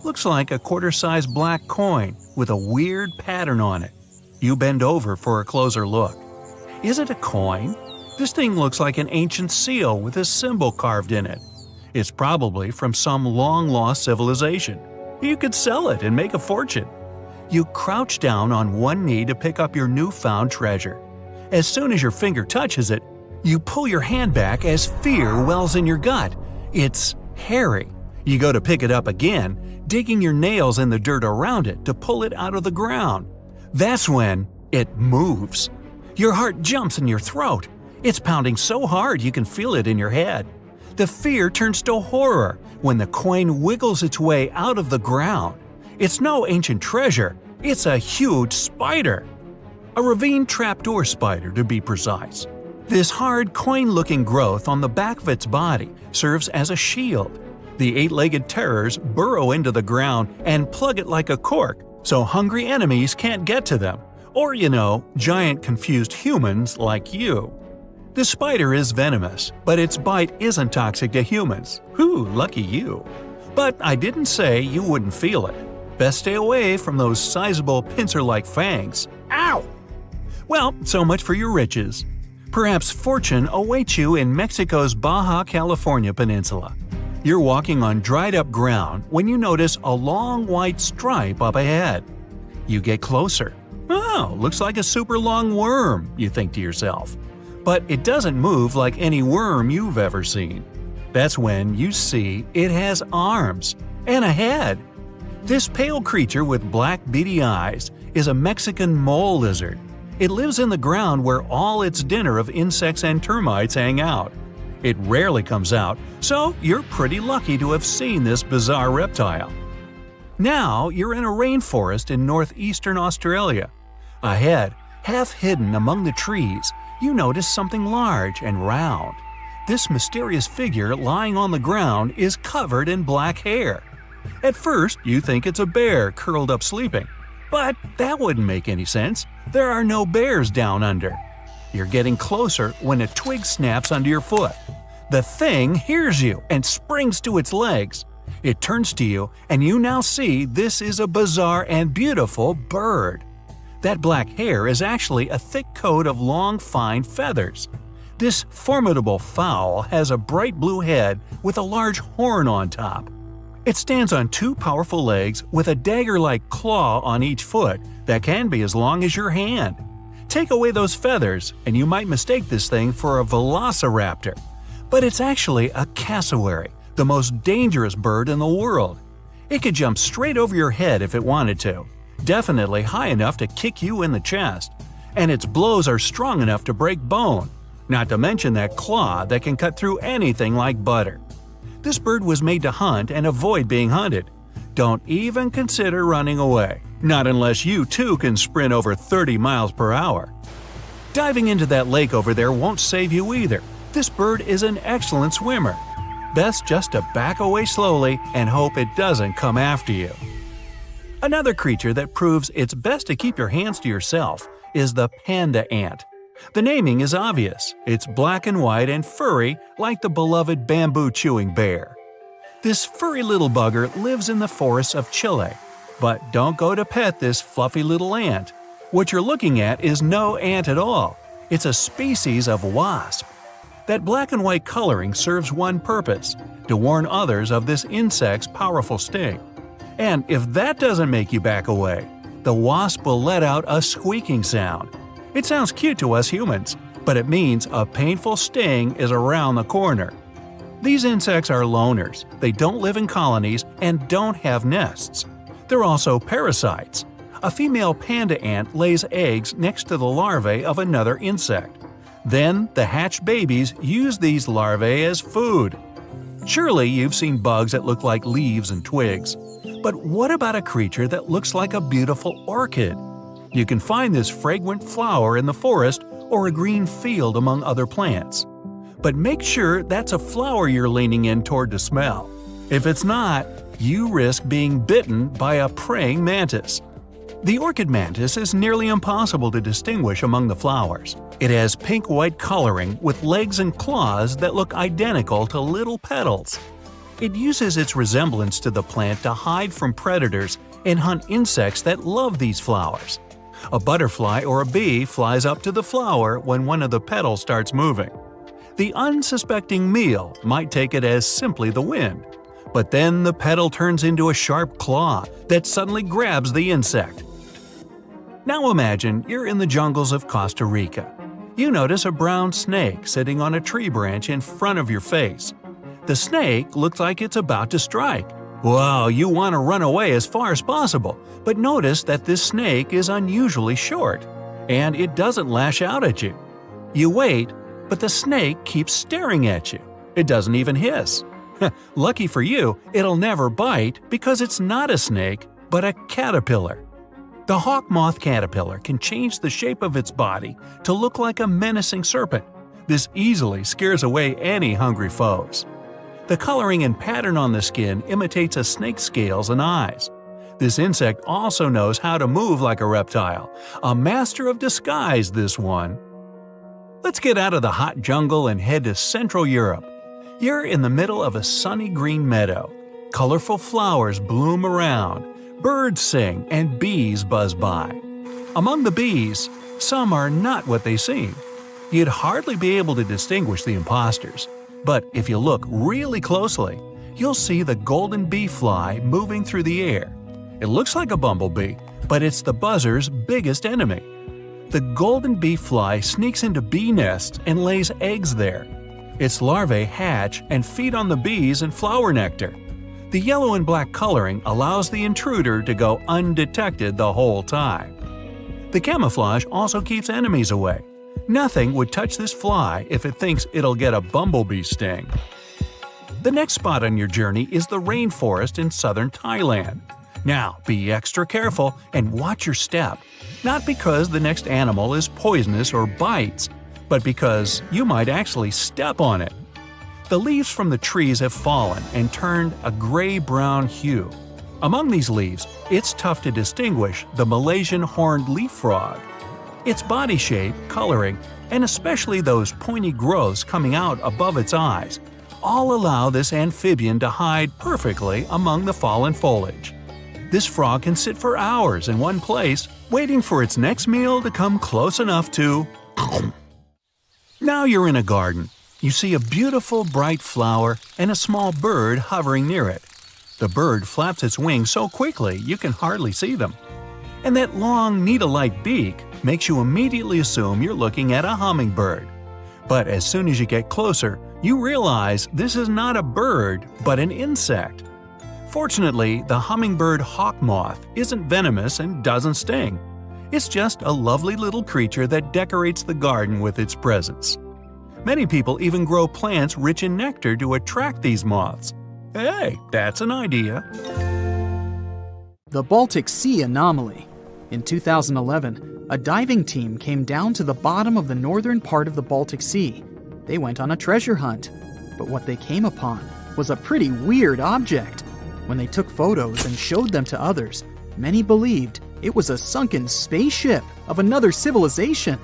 Looks like a quarter-sized black coin with a weird pattern on it. You bend over for a closer look. Is it a coin? This thing looks like an ancient seal with a symbol carved in it. It's probably from some long-lost civilization. You could sell it and make a fortune. You crouch down on one knee to pick up your newfound treasure. As soon as your finger touches it, you pull your hand back as fear wells in your gut. It's hairy. You go to pick it up again, digging your nails in the dirt around it to pull it out of the ground. That's when it moves. Your heart jumps in your throat. It's pounding so hard you can feel it in your head. The fear turns to horror when the coin wiggles its way out of the ground. It's no ancient treasure, it's a huge spider. A ravine trapdoor spider, to be precise. This hard coin-looking growth on the back of its body serves as a shield. The 8-legged terrors burrow into the ground and plug it like a cork, so hungry enemies can't get to them. Or, giant confused humans like you. The spider is venomous, but its bite isn't toxic to humans. Whew, lucky you. But I didn't say you wouldn't feel it. Best stay away from those sizable pincer-like fangs. Ow! Well, so much for your riches. Perhaps fortune awaits you in Mexico's Baja California peninsula. You're walking on dried-up ground when you notice a long white stripe up ahead. You get closer. Oh, looks like a super long worm, you think to yourself. But it doesn't move like any worm you've ever seen. That's when you see it has arms and a head. This pale creature with black beady eyes is a Mexican mole lizard. It lives in the ground where all its dinner of insects and termites hang out. It rarely comes out, so you're pretty lucky to have seen this bizarre reptile. Now you're in a rainforest in northeastern Australia. Ahead, half hidden among the trees, you notice something large and round. This mysterious figure lying on the ground is covered in black hair. At first, you think it's a bear curled up sleeping. But that wouldn't make any sense. There are no bears down under. You're getting closer when a twig snaps under your foot. The thing hears you and springs to its legs. It turns to you, and you now see this is a bizarre and beautiful bird. That black hair is actually a thick coat of long, fine feathers. This formidable fowl has a bright blue head with a large horn on top. It stands on two powerful legs with a dagger-like claw on each foot that can be as long as your hand. Take away those feathers, and you might mistake this thing for a velociraptor. But it's actually a cassowary, the most dangerous bird in the world. It could jump straight over your head if it wanted to, definitely high enough to kick you in the chest. And its blows are strong enough to break bone, not to mention that claw that can cut through anything like butter. This bird was made to hunt and avoid being hunted. Don't even consider running away, not unless you too can sprint over 30 miles per hour. Diving into that lake over there won't save you either. This bird is an excellent swimmer. Best just to back away slowly and hope it doesn't come after you. Another creature that proves it's best to keep your hands to yourself is the panda ant. The naming is obvious. It's black and white and furry like the beloved bamboo-chewing bear. This furry little bugger lives in the forests of Chile. But don't go to pet this fluffy little ant. What you're looking at is no ant at all. It's a species of wasp. That black and white coloring serves one purpose: to warn others of this insect's powerful sting. And if that doesn't make you back away, the wasp will let out a squeaking sound. It sounds cute to us humans, but it means a painful sting is around the corner. These insects are loners, they don't live in colonies and don't have nests. They're also parasites. A female panda ant lays eggs next to the larvae of another insect. Then the hatched babies use these larvae as food. Surely you've seen bugs that look like leaves and twigs. But what about a creature that looks like a beautiful orchid? You can find this fragrant flower in the forest or a green field among other plants. But make sure that's a flower you're leaning in toward to smell. If it's not, you risk being bitten by a praying mantis. The orchid mantis is nearly impossible to distinguish among the flowers. It has pink-white coloring with legs and claws that look identical to little petals. It uses its resemblance to the plant to hide from predators and hunt insects that love these flowers. A butterfly or a bee flies up to the flower when one of the petals starts moving. The unsuspecting meal might take it as simply the wind. But then the petal turns into a sharp claw that suddenly grabs the insect. Now imagine you're in the jungles of Costa Rica. You notice a brown snake sitting on a tree branch in front of your face. The snake looks like it's about to strike. Well, you want to run away as far as possible, but notice that this snake is unusually short, and it doesn't lash out at you. You wait, but the snake keeps staring at you. It doesn't even hiss. Lucky for you, it'll never bite because it's not a snake, but a caterpillar. The hawk moth caterpillar can change the shape of its body to look like a menacing serpent. This easily scares away any hungry foes. The coloring and pattern on the skin imitates a snake's scales and eyes. This insect also knows how to move like a reptile. A master of disguise, this one. Let's get out of the hot jungle and head to Central Europe. You're in the middle of a sunny green meadow. Colorful flowers bloom around, birds sing, and bees buzz by. Among the bees, some are not what they seem. You'd hardly be able to distinguish the imposters. But if you look really closely, you'll see the golden bee fly moving through the air. It looks like a bumblebee, but it's the buzzer's biggest enemy. The golden bee fly sneaks into bee nests and lays eggs there. Its larvae hatch and feed on the bees and flower nectar. The yellow and black coloring allows the intruder to go undetected the whole time. The camouflage also keeps enemies away. Nothing would touch this fly if it thinks it'll get a bumblebee sting. The next spot on your journey is the rainforest in southern Thailand. Now, be extra careful and watch your step, not because the next animal is poisonous or bites, but because you might actually step on it. The leaves from the trees have fallen and turned a gray-brown hue. Among these leaves, it's tough to distinguish the Malaysian horned leaf frog. Its body shape, coloring, and especially those pointy growths coming out above its eyes, all allow this amphibian to hide perfectly among the fallen foliage. This frog can sit for hours in one place, waiting for its next meal to come close enough to… Now you're in a garden. You see a beautiful bright flower and a small bird hovering near it. The bird flaps its wings so quickly you can hardly see them. And that long, needle-like beak makes you immediately assume you're looking at a hummingbird. But as soon as you get closer, you realize this is not a bird, but an insect. Fortunately, the hummingbird hawk moth isn't venomous and doesn't sting. It's just a lovely little creature that decorates the garden with its presence. Many people even grow plants rich in nectar to attract these moths. Hey, that's an idea. The Baltic Sea anomaly. In 2011, a diving team came down to the bottom of the northern part of the Baltic Sea. They went on a treasure hunt, but what they came upon was a pretty weird object. When they took photos and showed them to others, many believed it was a sunken spaceship of another civilization.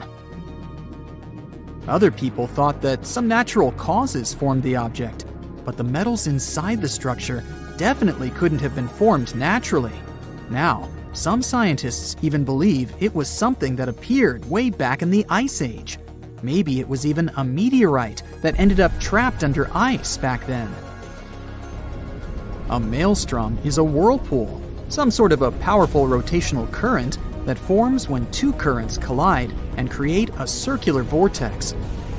Other people thought that some natural causes formed the object, but the metals inside the structure definitely couldn't have been formed naturally. Now, some scientists even believe it was something that appeared way back in the Ice Age. Maybe it was even a meteorite that ended up trapped under ice back then. A maelstrom is a whirlpool, some sort of a powerful rotational current that forms when two currents collide and create a circular vortex.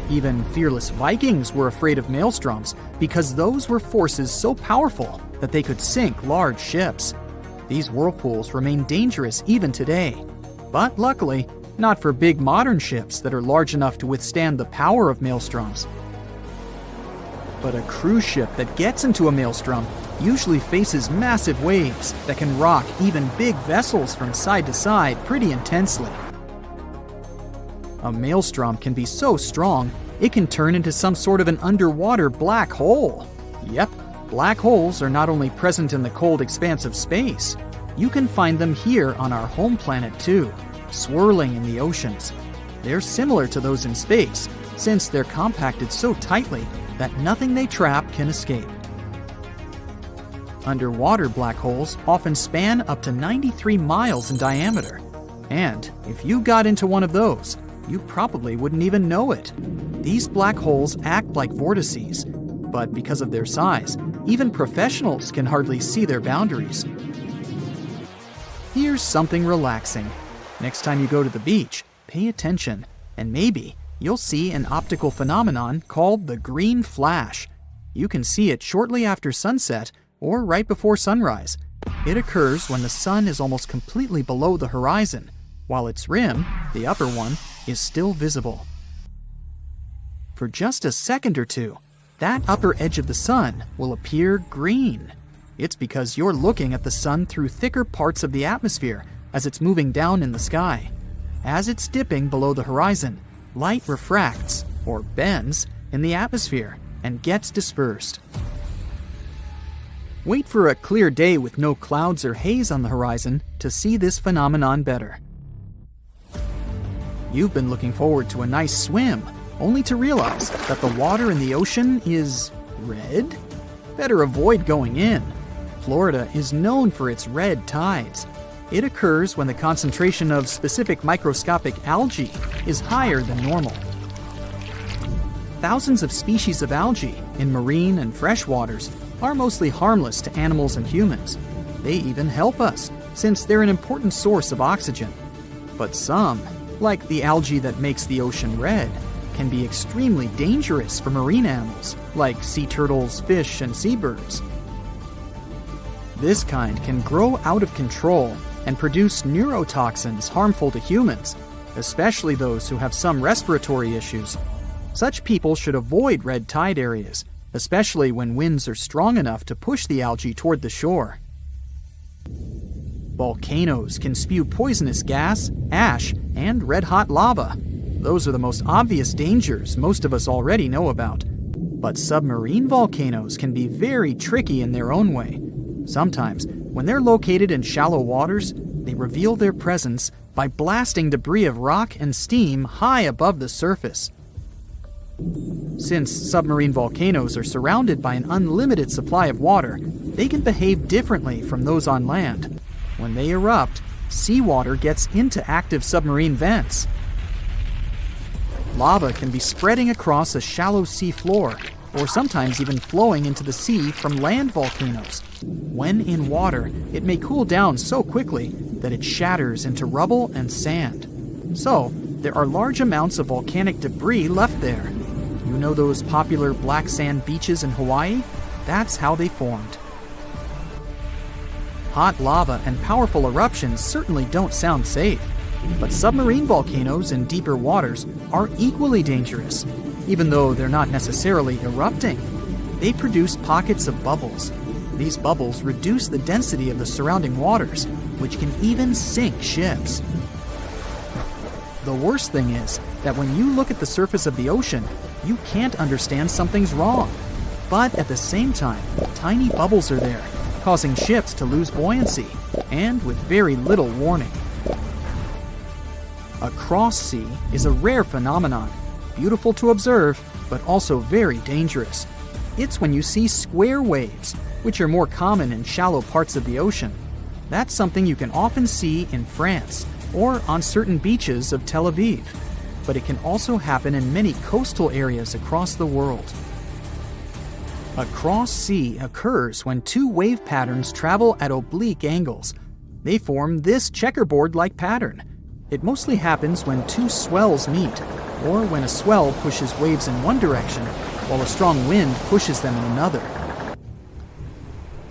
Even fearless Vikings were afraid of maelstroms because those were forces so powerful that they could sink large ships. These whirlpools remain dangerous even today, but luckily, not for big modern ships that are large enough to withstand the power of maelstroms. But a cruise ship that gets into a maelstrom usually faces massive waves that can rock even big vessels from side to side pretty intensely. A maelstrom can be so strong, it can turn into some sort of an underwater black hole. Yep, black holes are not only present in the cold expanse of space, you can find them here on our home planet too, swirling in the oceans. They're similar to those in space, since they're compacted so tightly that nothing they trap can escape. Underwater black holes often span up to 93 miles in diameter. And if you got into one of those, you probably wouldn't even know it. These black holes act like vortices, but because of their size, even professionals can hardly see their boundaries. Here's something relaxing. Next time you go to the beach, pay attention, and maybe you'll see an optical phenomenon called the green flash. You can see it shortly after sunset or right before sunrise. It occurs when the sun is almost completely below the horizon, while its rim, the upper one, is still visible. For just a second or two, that upper edge of the sun will appear green. It's because you're looking at the sun through thicker parts of the atmosphere as it's moving down in the sky. As it's dipping below the horizon, light refracts, or bends, in the atmosphere and gets dispersed. Wait for a clear day with no clouds or haze on the horizon to see this phenomenon better. You've been looking forward to a nice swim, only to realize that the water in the ocean is red? Better avoid going in. Florida is known for its red tides. It occurs when the concentration of specific microscopic algae is higher than normal. Thousands of species of algae in marine and fresh waters are mostly harmless to animals and humans. They even help us, since they're an important source of oxygen. But some, like the algae that makes the ocean red, can be extremely dangerous for marine animals, like sea turtles, fish, and seabirds. This kind can grow out of control and produce neurotoxins harmful to humans, especially those who have some respiratory issues. Such people should avoid red tide areas, especially when winds are strong enough to push the algae toward the shore. Volcanoes can spew poisonous gas, ash, and red-hot lava. Those are the most obvious dangers most of us already know about. But submarine volcanoes can be very tricky in their own way. Sometimes, when they're located in shallow waters, they reveal their presence by blasting debris of rock and steam high above the surface. Since submarine volcanoes are surrounded by an unlimited supply of water, they can behave differently from those on land. When they erupt, seawater gets into active submarine vents. Lava can be spreading across a shallow sea floor, or sometimes even flowing into the sea from land volcanoes. When in water, it may cool down so quickly that it shatters into rubble and sand. So, there are large amounts of volcanic debris left there. You know those popular black sand beaches in Hawaii? That's how they formed. Hot lava and powerful eruptions certainly don't sound safe, but submarine volcanoes in deeper waters are equally dangerous. Even though they're not necessarily erupting, they produce pockets of bubbles. These bubbles reduce the density of the surrounding waters, which can even sink ships. The worst thing is that when you look at the surface of the ocean, you can't understand something's wrong. But at the same time, tiny bubbles are there, causing ships to lose buoyancy, and with very little warning. A cross sea is a rare phenomenon, beautiful to observe, but also very dangerous. It's when you see square waves, which are more common in shallow parts of the ocean. That's something you can often see in France or on certain beaches of Tel Aviv, but it can also happen in many coastal areas across the world. A cross sea occurs when two wave patterns travel at oblique angles. They form this checkerboard-like pattern. It mostly happens when two swells meet, or when a swell pushes waves in one direction, while a strong wind pushes them in another.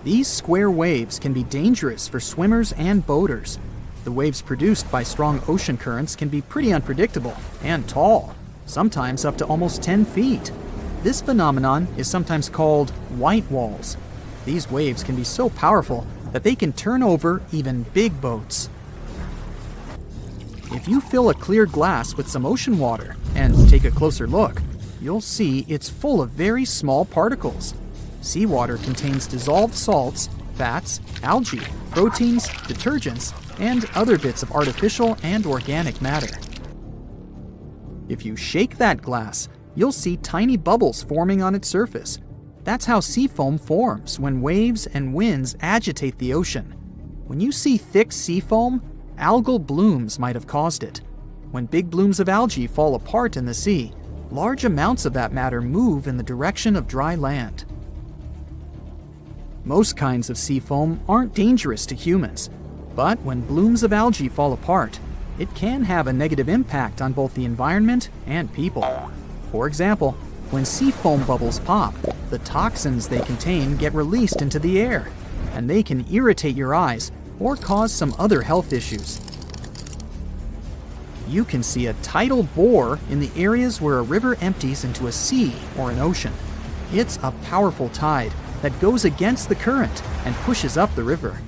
These square waves can be dangerous for swimmers and boaters. The waves produced by strong ocean currents can be pretty unpredictable and tall, sometimes up to almost 10 feet. This phenomenon is sometimes called white walls. These waves can be so powerful that they can turn over even big boats. If you fill a clear glass with some ocean water and take a closer look, you'll see it's full of very small particles. Seawater contains dissolved salts, fats, algae, proteins, detergents, and other bits of artificial and organic matter. If you shake that glass, you'll see tiny bubbles forming on its surface. That's how sea foam forms when waves and winds agitate the ocean. When you see thick sea foam, algal blooms might have caused it. When big blooms of algae fall apart in the sea, large amounts of that matter move in the direction of dry land. Most kinds of sea foam aren't dangerous to humans, but when blooms of algae fall apart, it can have a negative impact on both the environment and people. For example, when sea foam bubbles pop, the toxins they contain get released into the air, and they can irritate your eyes or cause some other health issues. You can see a tidal bore in the areas where a river empties into a sea or an ocean. It's a powerful tide that goes against the current and pushes up the river.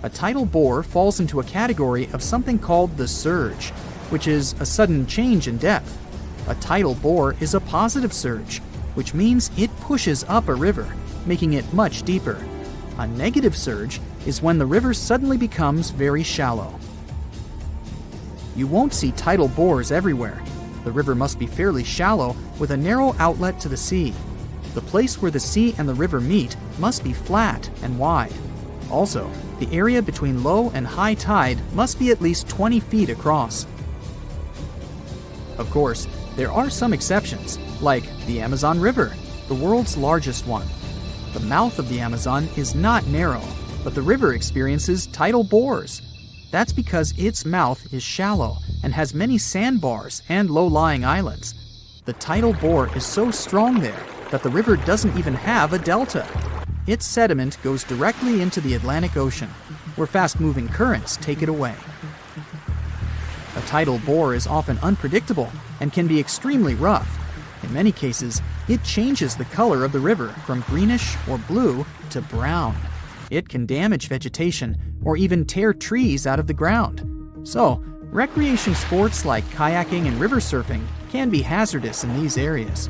A tidal bore falls into a category of something called the surge, which is a sudden change in depth. A tidal bore is a positive surge, which means it pushes up a river, making it much deeper. A negative surge is when the river suddenly becomes very shallow. You won't see tidal bores everywhere. The river must be fairly shallow with a narrow outlet to the sea. The place where the sea and the river meet must be flat and wide. Also, the area between low and high tide must be at least 20 feet across. Of course, there are some exceptions, like the Amazon River, the world's largest one. The mouth of the Amazon is not narrow, but the river experiences tidal bores. That's because its mouth is shallow and has many sandbars and low-lying islands. The tidal bore is so strong there that the river doesn't even have a delta. Its sediment goes directly into the Atlantic Ocean, where fast-moving currents take it away. A tidal bore is often unpredictable and can be extremely rough. In many cases, it changes the color of the river from greenish or blue to brown. It can damage vegetation or even tear trees out of the ground. So, recreation sports like kayaking and river surfing can be hazardous in these areas.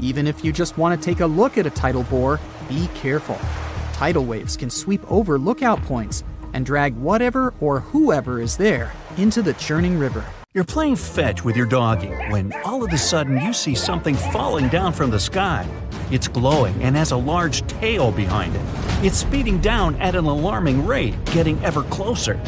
Even if you just want to take a look at a tidal bore, be careful. Tidal waves can sweep over lookout points and drag whatever or whoever is there into the churning river. You're playing fetch with your doggy when all of a sudden you see something falling down from the sky. It's glowing and has a large tail behind it. It's speeding down at an alarming rate, getting ever closer.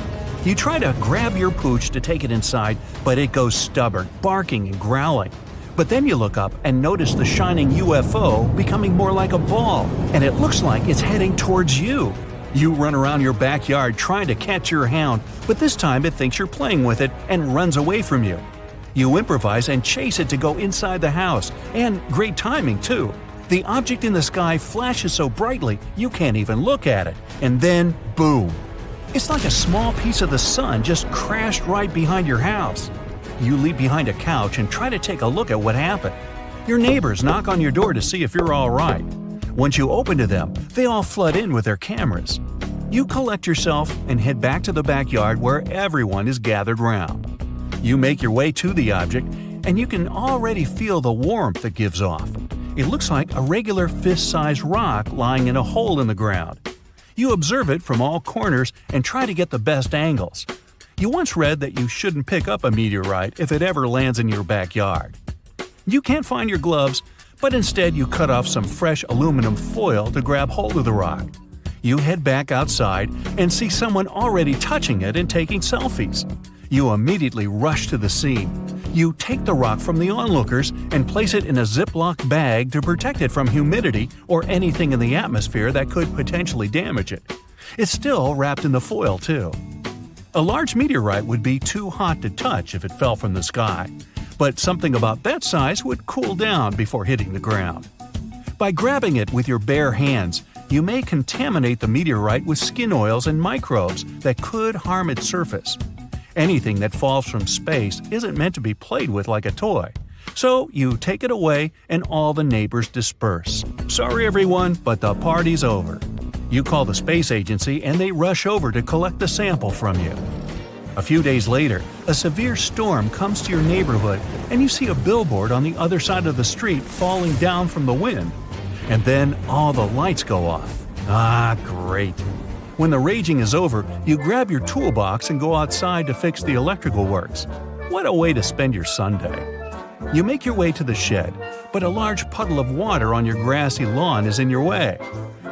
You try to grab your pooch to take it inside, but it goes stubborn, barking and growling. But then you look up and notice the shining UFO becoming more like a ball, and it looks like it's heading towards you. You run around your backyard trying to catch your hound, but this time it thinks you're playing with it and runs away from you. You improvise and chase it to go inside the house, and great timing too. The object in the sky flashes so brightly you can't even look at it, and then boom! It's like a small piece of the sun just crashed right behind your house. You leap behind a couch and try to take a look at what happened. Your neighbors knock on your door to see if you're all right. Once you open to them, they all flood in with their cameras. You collect yourself and head back to the backyard where everyone is gathered round. You make your way to the object, and you can already feel the warmth it gives off. It looks like a regular fist-sized rock lying in a hole in the ground. You observe it from all corners and try to get the best angles. You once read that you shouldn't pick up a meteorite if it ever lands in your backyard. You can't find your gloves, but instead you cut off some fresh aluminum foil to grab hold of the rock. You head back outside and see someone already touching it and taking selfies. You immediately rush to the scene. You take the rock from the onlookers and place it in a Ziploc bag to protect it from humidity or anything in the atmosphere that could potentially damage it. It's still wrapped in the foil, too. A large meteorite would be too hot to touch if it fell from the sky, but something about that size would cool down before hitting the ground. By grabbing it with your bare hands, you may contaminate the meteorite with skin oils and microbes that could harm its surface. Anything that falls from space isn't meant to be played with like a toy. So you take it away and all the neighbors disperse. Sorry everyone, but the party's over. You call the space agency and they rush over to collect the sample from you. A few days later, a severe storm comes to your neighborhood and you see a billboard on the other side of the street falling down from the wind. And then all the lights go off. Ah, great. When the raging is over, you grab your toolbox and go outside to fix the electrical works. What a way to spend your Sunday. You make your way to the shed, but a large puddle of water on your grassy lawn is in your way.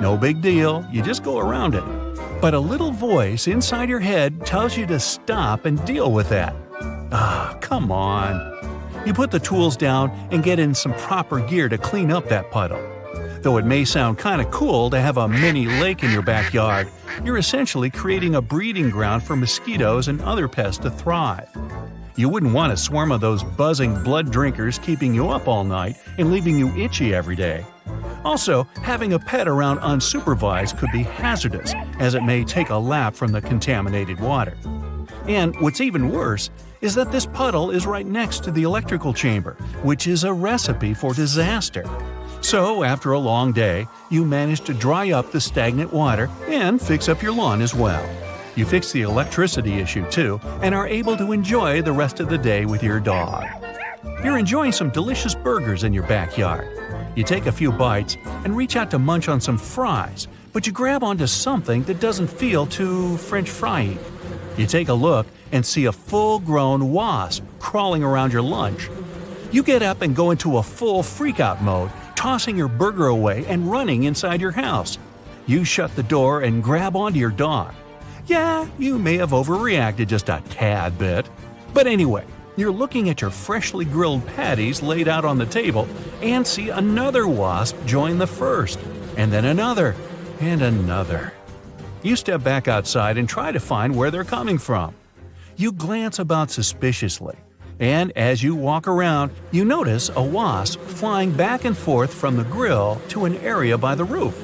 No big deal, you just go around it. But a little voice inside your head tells you to stop and deal with that. Ah, come on. You put the tools down and get in some proper gear to clean up that puddle. Though it may sound kinda cool to have a mini lake in your backyard, you're essentially creating a breeding ground for mosquitoes and other pests to thrive. You wouldn't want a swarm of those buzzing blood drinkers keeping you up all night and leaving you itchy every day. Also, having a pet around unsupervised could be hazardous, as it may take a lap from the contaminated water. And what's even worse is that this puddle is right next to the electrical chamber, which is a recipe for disaster. So, after a long day, you manage to dry up the stagnant water and fix up your lawn as well. You fix the electricity issue too, and are able to enjoy the rest of the day with your dog. You're enjoying some delicious burgers in your backyard. You take a few bites and reach out to munch on some fries, but you grab onto something that doesn't feel too French fry-y. You take a look and see a full-grown wasp crawling around your lunch. You get up and go into a full freak-out mode, tossing your burger away and running inside your house. You shut the door and grab onto your dog. Yeah, you may have overreacted just a tad bit. But anyway, you're looking at your freshly grilled patties laid out on the table and see another wasp join the first, and then another, and another. You step back outside and try to find where they're coming from. You glance about suspiciously, and as you walk around, you notice a wasp flying back and forth from the grill to an area by the roof.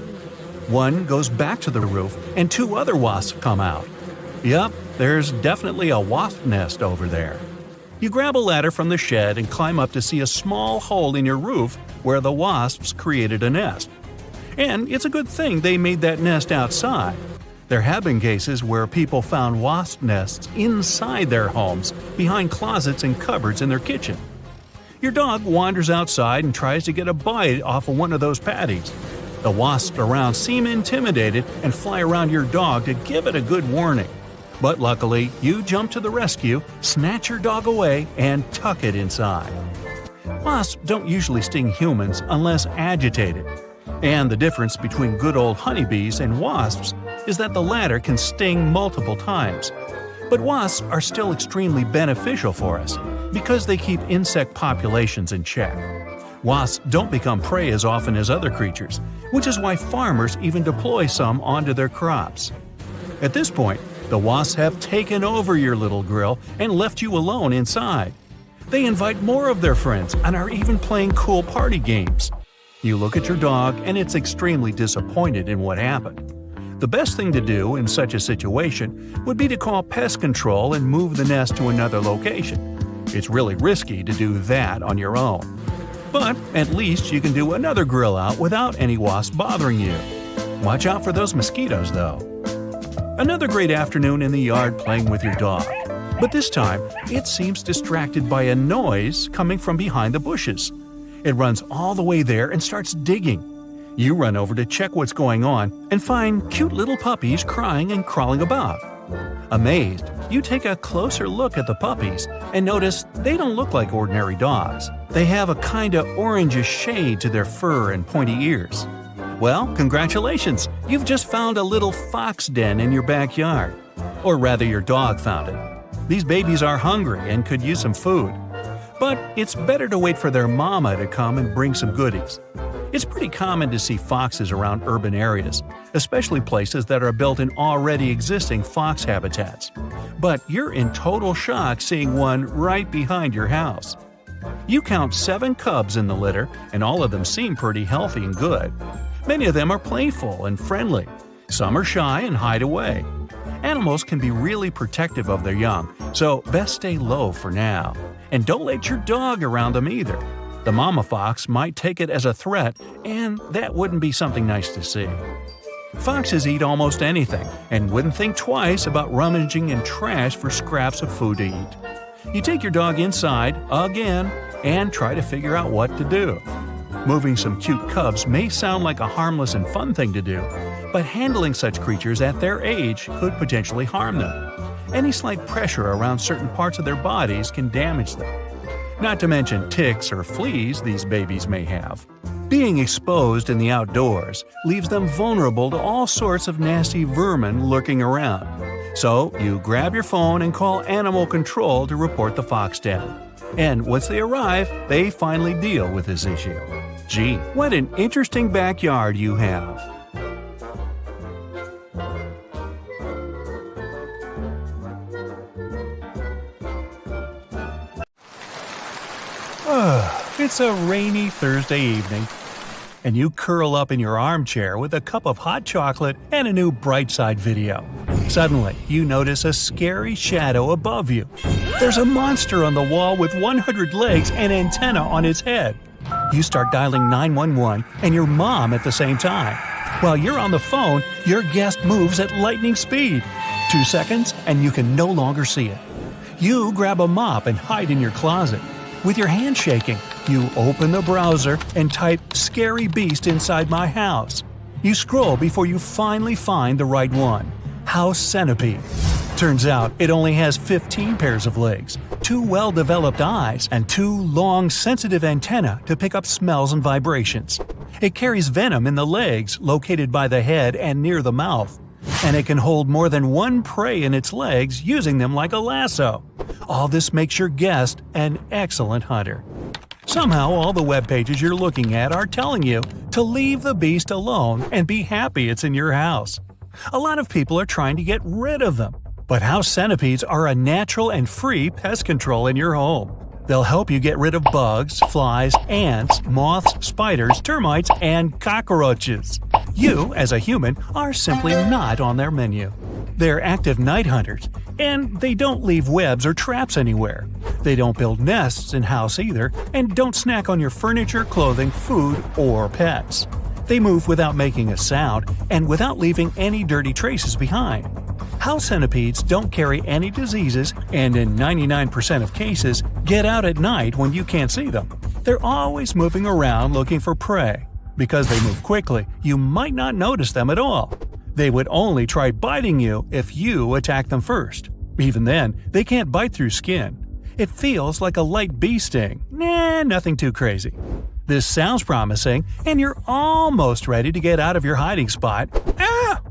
One goes back to the roof, and two other wasps come out. Yep, there's definitely a wasp nest over there. You grab a ladder from the shed and climb up to see a small hole in your roof where the wasps created a nest. And it's a good thing they made that nest outside. There have been cases where people found wasp nests inside their homes, behind closets and cupboards in their kitchen. Your dog wanders outside and tries to get a bite off of one of those patties. The wasps around seem intimidated and fly around your dog to give it a good warning. But luckily, you jump to the rescue, snatch your dog away, and tuck it inside. Wasps don't usually sting humans unless agitated. And the difference between good old honeybees and wasps is that the latter can sting multiple times. But wasps are still extremely beneficial for us because they keep insect populations in check. Wasps don't become prey as often as other creatures, which is why farmers even deploy some onto their crops. At this point, the wasps have taken over your little grill and left you alone inside. They invite more of their friends and are even playing cool party games. You look at your dog and it's extremely disappointed in what happened. The best thing to do in such a situation would be to call pest control and move the nest to another location. It's really risky to do that on your own. But at least you can do another grill out without any wasps bothering you. Watch out for those mosquitoes, though. Another great afternoon in the yard playing with your dog. But this time, it seems distracted by a noise coming from behind the bushes. It runs all the way there and starts digging. You run over to check what's going on and find cute little puppies crying and crawling about. Amazed, you take a closer look at the puppies and notice they don't look like ordinary dogs. They have a kinda orangish shade to their fur and pointy ears. Well, congratulations! You've just found a little fox den in your backyard. Or rather, your dog found it. These babies are hungry and could use some food. But it's better to wait for their mama to come and bring some goodies. It's pretty common to see foxes around urban areas, especially places that are built in already existing fox habitats. But you're in total shock seeing one right behind your house. You count 7 cubs in the litter, and all of them seem pretty healthy and good. Many of them are playful and friendly. Some are shy and hide away. Animals can be really protective of their young, so best stay low for now. And don't let your dog around them either. The mama fox might take it as a threat, and that wouldn't be something nice to see. Foxes eat almost anything and wouldn't think twice about rummaging in trash for scraps of food to eat. You take your dog inside, again, and try to figure out what to do. Moving some cute cubs may sound like a harmless and fun thing to do, but handling such creatures at their age could potentially harm them. Any slight pressure around certain parts of their bodies can damage them. Not to mention ticks or fleas these babies may have. Being exposed in the outdoors leaves them vulnerable to all sorts of nasty vermin lurking around. So you grab your phone and call animal control to report the fox den. And once they arrive, they finally deal with this issue. Gee, what an interesting backyard you have. It's a rainy Thursday evening, and you curl up in your armchair with a cup of hot chocolate and a new Brightside video. Suddenly, you notice a scary shadow above you. There's a monster on the wall with 100 legs and antenna on its head. You start dialing 911 and your mom at the same time. While you're on the phone, your guest moves at lightning speed. 2 seconds, and you can no longer see it. You grab a mop and hide in your closet. With your hand shaking, you open the browser and type "scary beast inside my house." You scroll before you finally find the right one: house centipede. Turns out it only has 15 pairs of legs, 2 well-developed eyes, and 2 long, sensitive antennae to pick up smells and vibrations. It carries venom in the legs, located by the head and near the mouth. And it can hold more than 1 prey in its legs, using them like a lasso. All this makes your guest an excellent hunter. Somehow, all the web pages you're looking at are telling you to leave the beast alone and be happy it's in your house. A lot of people are trying to get rid of them, but house centipedes are a natural and free pest control in your home. They'll help you get rid of bugs, flies, ants, moths, spiders, termites, and cockroaches. You, as a human, are simply not on their menu. They're active night hunters, and they don't leave webs or traps anywhere. They don't build nests in house either, and don't snack on your furniture, clothing, food, or pets. They move without making a sound and without leaving any dirty traces behind. House centipedes don't carry any diseases and in 99% of cases get out at night when you can't see them. They're always moving around looking for prey. Because they move quickly, you might not notice them at all. They would only try biting you if you attack them first. Even then, they can't bite through skin. It feels like a light bee sting. Nothing too crazy. This sounds promising, and you're almost ready to get out of your hiding spot.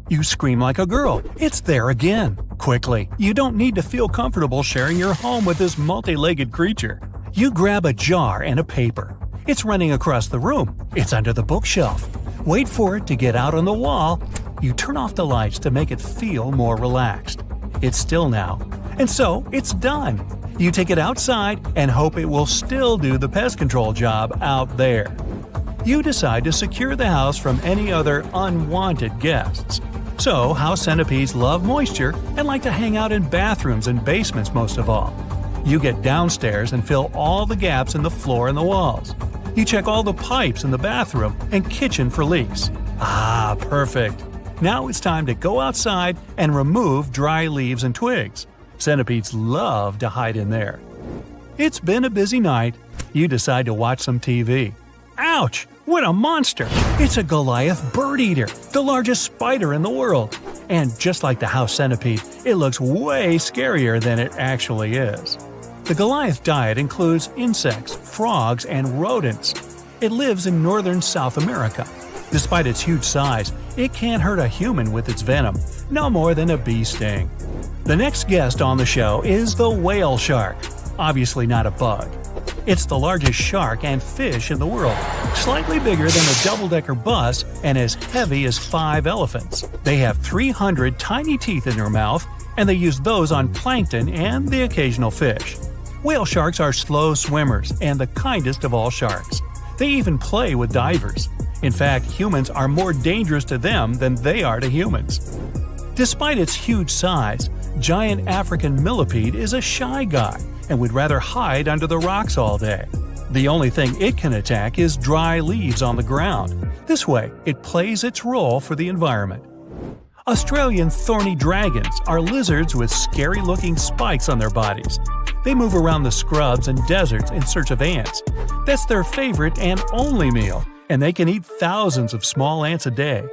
You scream like a girl. It's there again. Quickly, you don't need to feel comfortable sharing your home with this multi-legged creature. You grab a jar and a paper. It's running across the room. It's under the bookshelf. Wait for it to get out on the wall. You turn off the lights to make it feel more relaxed. It's still now. And so, it's done. You take it outside and hope it will still do the pest control job out there. You decide to secure the house from any other unwanted guests. So, house centipedes love moisture and like to hang out in bathrooms and basements most of all. You get downstairs and fill all the gaps in the floor and the walls. You check all the pipes in the bathroom and kitchen for leaks. Ah, perfect. Now it's time to go outside and remove dry leaves and twigs. Centipedes love to hide in there. It's been a busy night. You decide to watch some TV. Ouch! What a monster! It's a Goliath bird eater, the largest spider in the world. And just like the house centipede, it looks way scarier than it actually is. The Goliath diet includes insects, frogs, and rodents. It lives in northern South America. Despite its huge size, it can't hurt a human with its venom, no more than a bee sting. The next guest on the show is the whale shark. Obviously not a bug. It's the largest shark and fish in the world, slightly bigger than a double-decker bus and as heavy as 5 elephants. They have 300 tiny teeth in their mouth, and they use those on plankton and the occasional fish. Whale sharks are slow swimmers and the kindest of all sharks. They even play with divers. In fact, humans are more dangerous to them than they are to humans. Despite its huge size, giant African millipede is a shy guy and would rather hide under the rocks all day. The only thing it can attack is dry leaves on the ground. This way, it plays its role for the environment. Australian thorny dragons are lizards with scary-looking spikes on their bodies. They move around the scrubs and deserts in search of ants. That's their favorite and only meal, and they can eat thousands of small ants a day.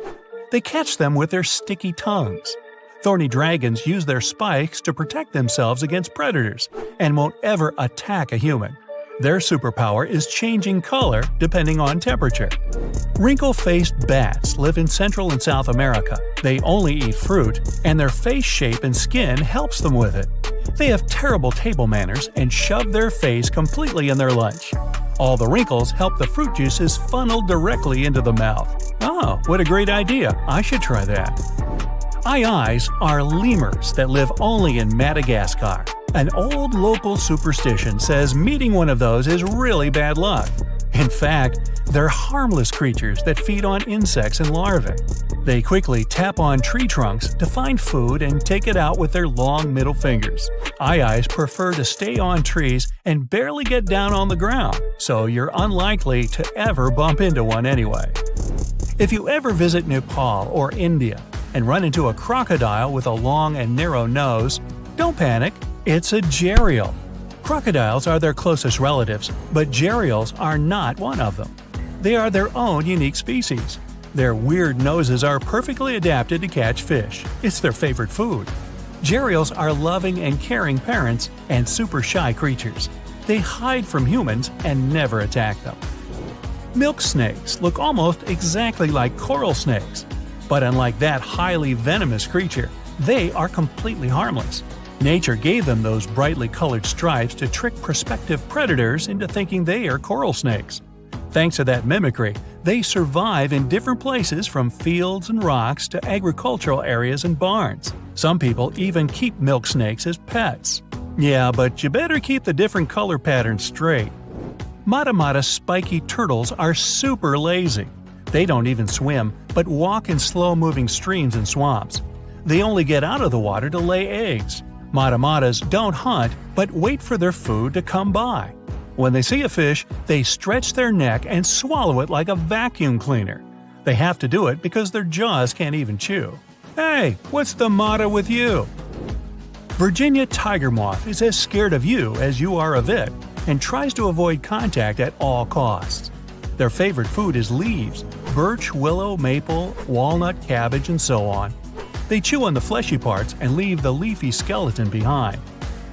They catch them with their sticky tongues. Thorny dragons use their spikes to protect themselves against predators and won't ever attack a human. Their superpower is changing color depending on temperature. Wrinkle-faced bats live in Central and South America. They only eat fruit, and their face shape and skin helps them with it. They have terrible table manners and shove their face completely in their lunch. All the wrinkles help the fruit juices funnel directly into the mouth. Oh, what a great idea! I should try that. Aye-ayes are lemurs that live only in Madagascar. An old local superstition says meeting one of those is really bad luck. In fact, they're harmless creatures that feed on insects and larvae. They quickly tap on tree trunks to find food and take it out with their long middle fingers. Aye-ayes prefer to stay on trees and barely get down on the ground, so you're unlikely to ever bump into one anyway. If you ever visit Nepal or India and run into a crocodile with a long and narrow nose, don't panic, it's a gharial. Crocodiles are their closest relatives, but gharials are not one of them. They are their own unique species. Their weird noses are perfectly adapted to catch fish. It's their favorite food. Gharials are loving and caring parents and super shy creatures. They hide from humans and never attack them. Milk snakes look almost exactly like coral snakes, but unlike that highly venomous creature, they are completely harmless. Nature gave them those brightly colored stripes to trick prospective predators into thinking they are coral snakes. Thanks to that mimicry, they survive in different places from fields and rocks to agricultural areas and barns. Some people even keep milk snakes as pets. Yeah, but you better keep the different color patterns straight. Mata spiky turtles are super lazy. They don't even swim, but walk in slow-moving streams and swamps. They only get out of the water to lay eggs. Mata-matas don't hunt, but wait for their food to come by. When they see a fish, they stretch their neck and swallow it like a vacuum cleaner. They have to do it because their jaws can't even chew. Hey, what's the matter with you? Virginia tiger moth is as scared of you as you are of it and tries to avoid contact at all costs. Their favorite food is leaves, birch, willow, maple, walnut, cabbage, and so on. They chew on the fleshy parts and leave the leafy skeleton behind.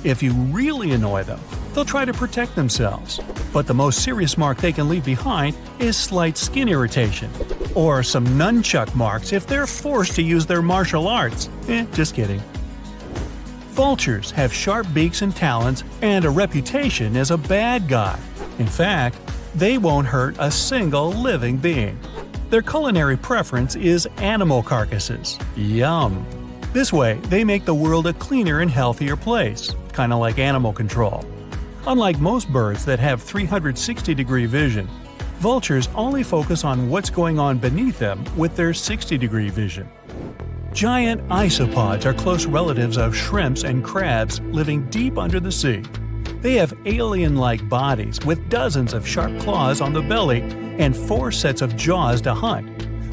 If you really annoy them, they'll try to protect themselves. But the most serious mark they can leave behind is slight skin irritation, or some nunchuck marks if they're forced to use their martial arts. Just kidding. Vultures have sharp beaks and talons and a reputation as a bad guy. In fact, they won't hurt a single living being. Their culinary preference is animal carcasses. Yum! This way, they make the world a cleaner and healthier place, kinda like animal control. Unlike most birds that have 360-degree vision, vultures only focus on what's going on beneath them with their 60-degree vision. Giant isopods are close relatives of shrimps and crabs living deep under the sea. They have alien-like bodies with dozens of sharp claws on the belly and 4 sets of jaws to hunt.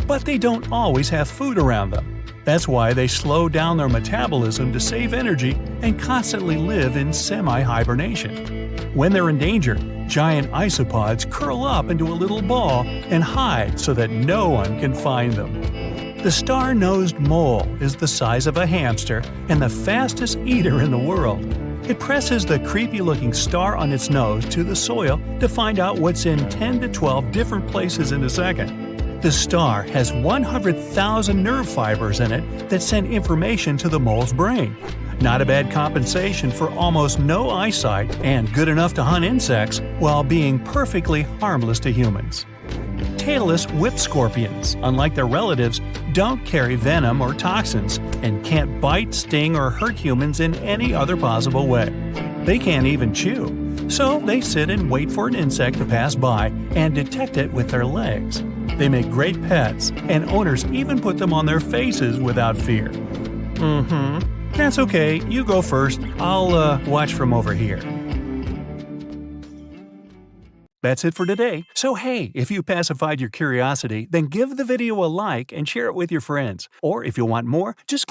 But they don't always have food around them. That's why they slow down their metabolism to save energy and constantly live in semi-hibernation. When they're in danger, giant isopods curl up into a little ball and hide so that no one can find them. The star-nosed mole is the size of a hamster and the fastest eater in the world. It presses the creepy-looking star on its nose to the soil to find out what's in 10 to 12 different places in a second. The star has 100,000 nerve fibers in it that send information to the mole's brain. Not a bad compensation for almost no eyesight and good enough to hunt insects while being perfectly harmless to humans. Tailless whip scorpions, unlike their relatives, don't carry venom or toxins and can't bite, sting, or hurt humans in any other possible way. They can't even chew, so they sit and wait for an insect to pass by and detect it with their legs. They make great pets, and owners even put them on their faces without fear. That's okay, you go first. I'll watch from over here. That's it for today. So hey, if you pacified your curiosity, then give the video a like and share it with your friends. Or if you want more, just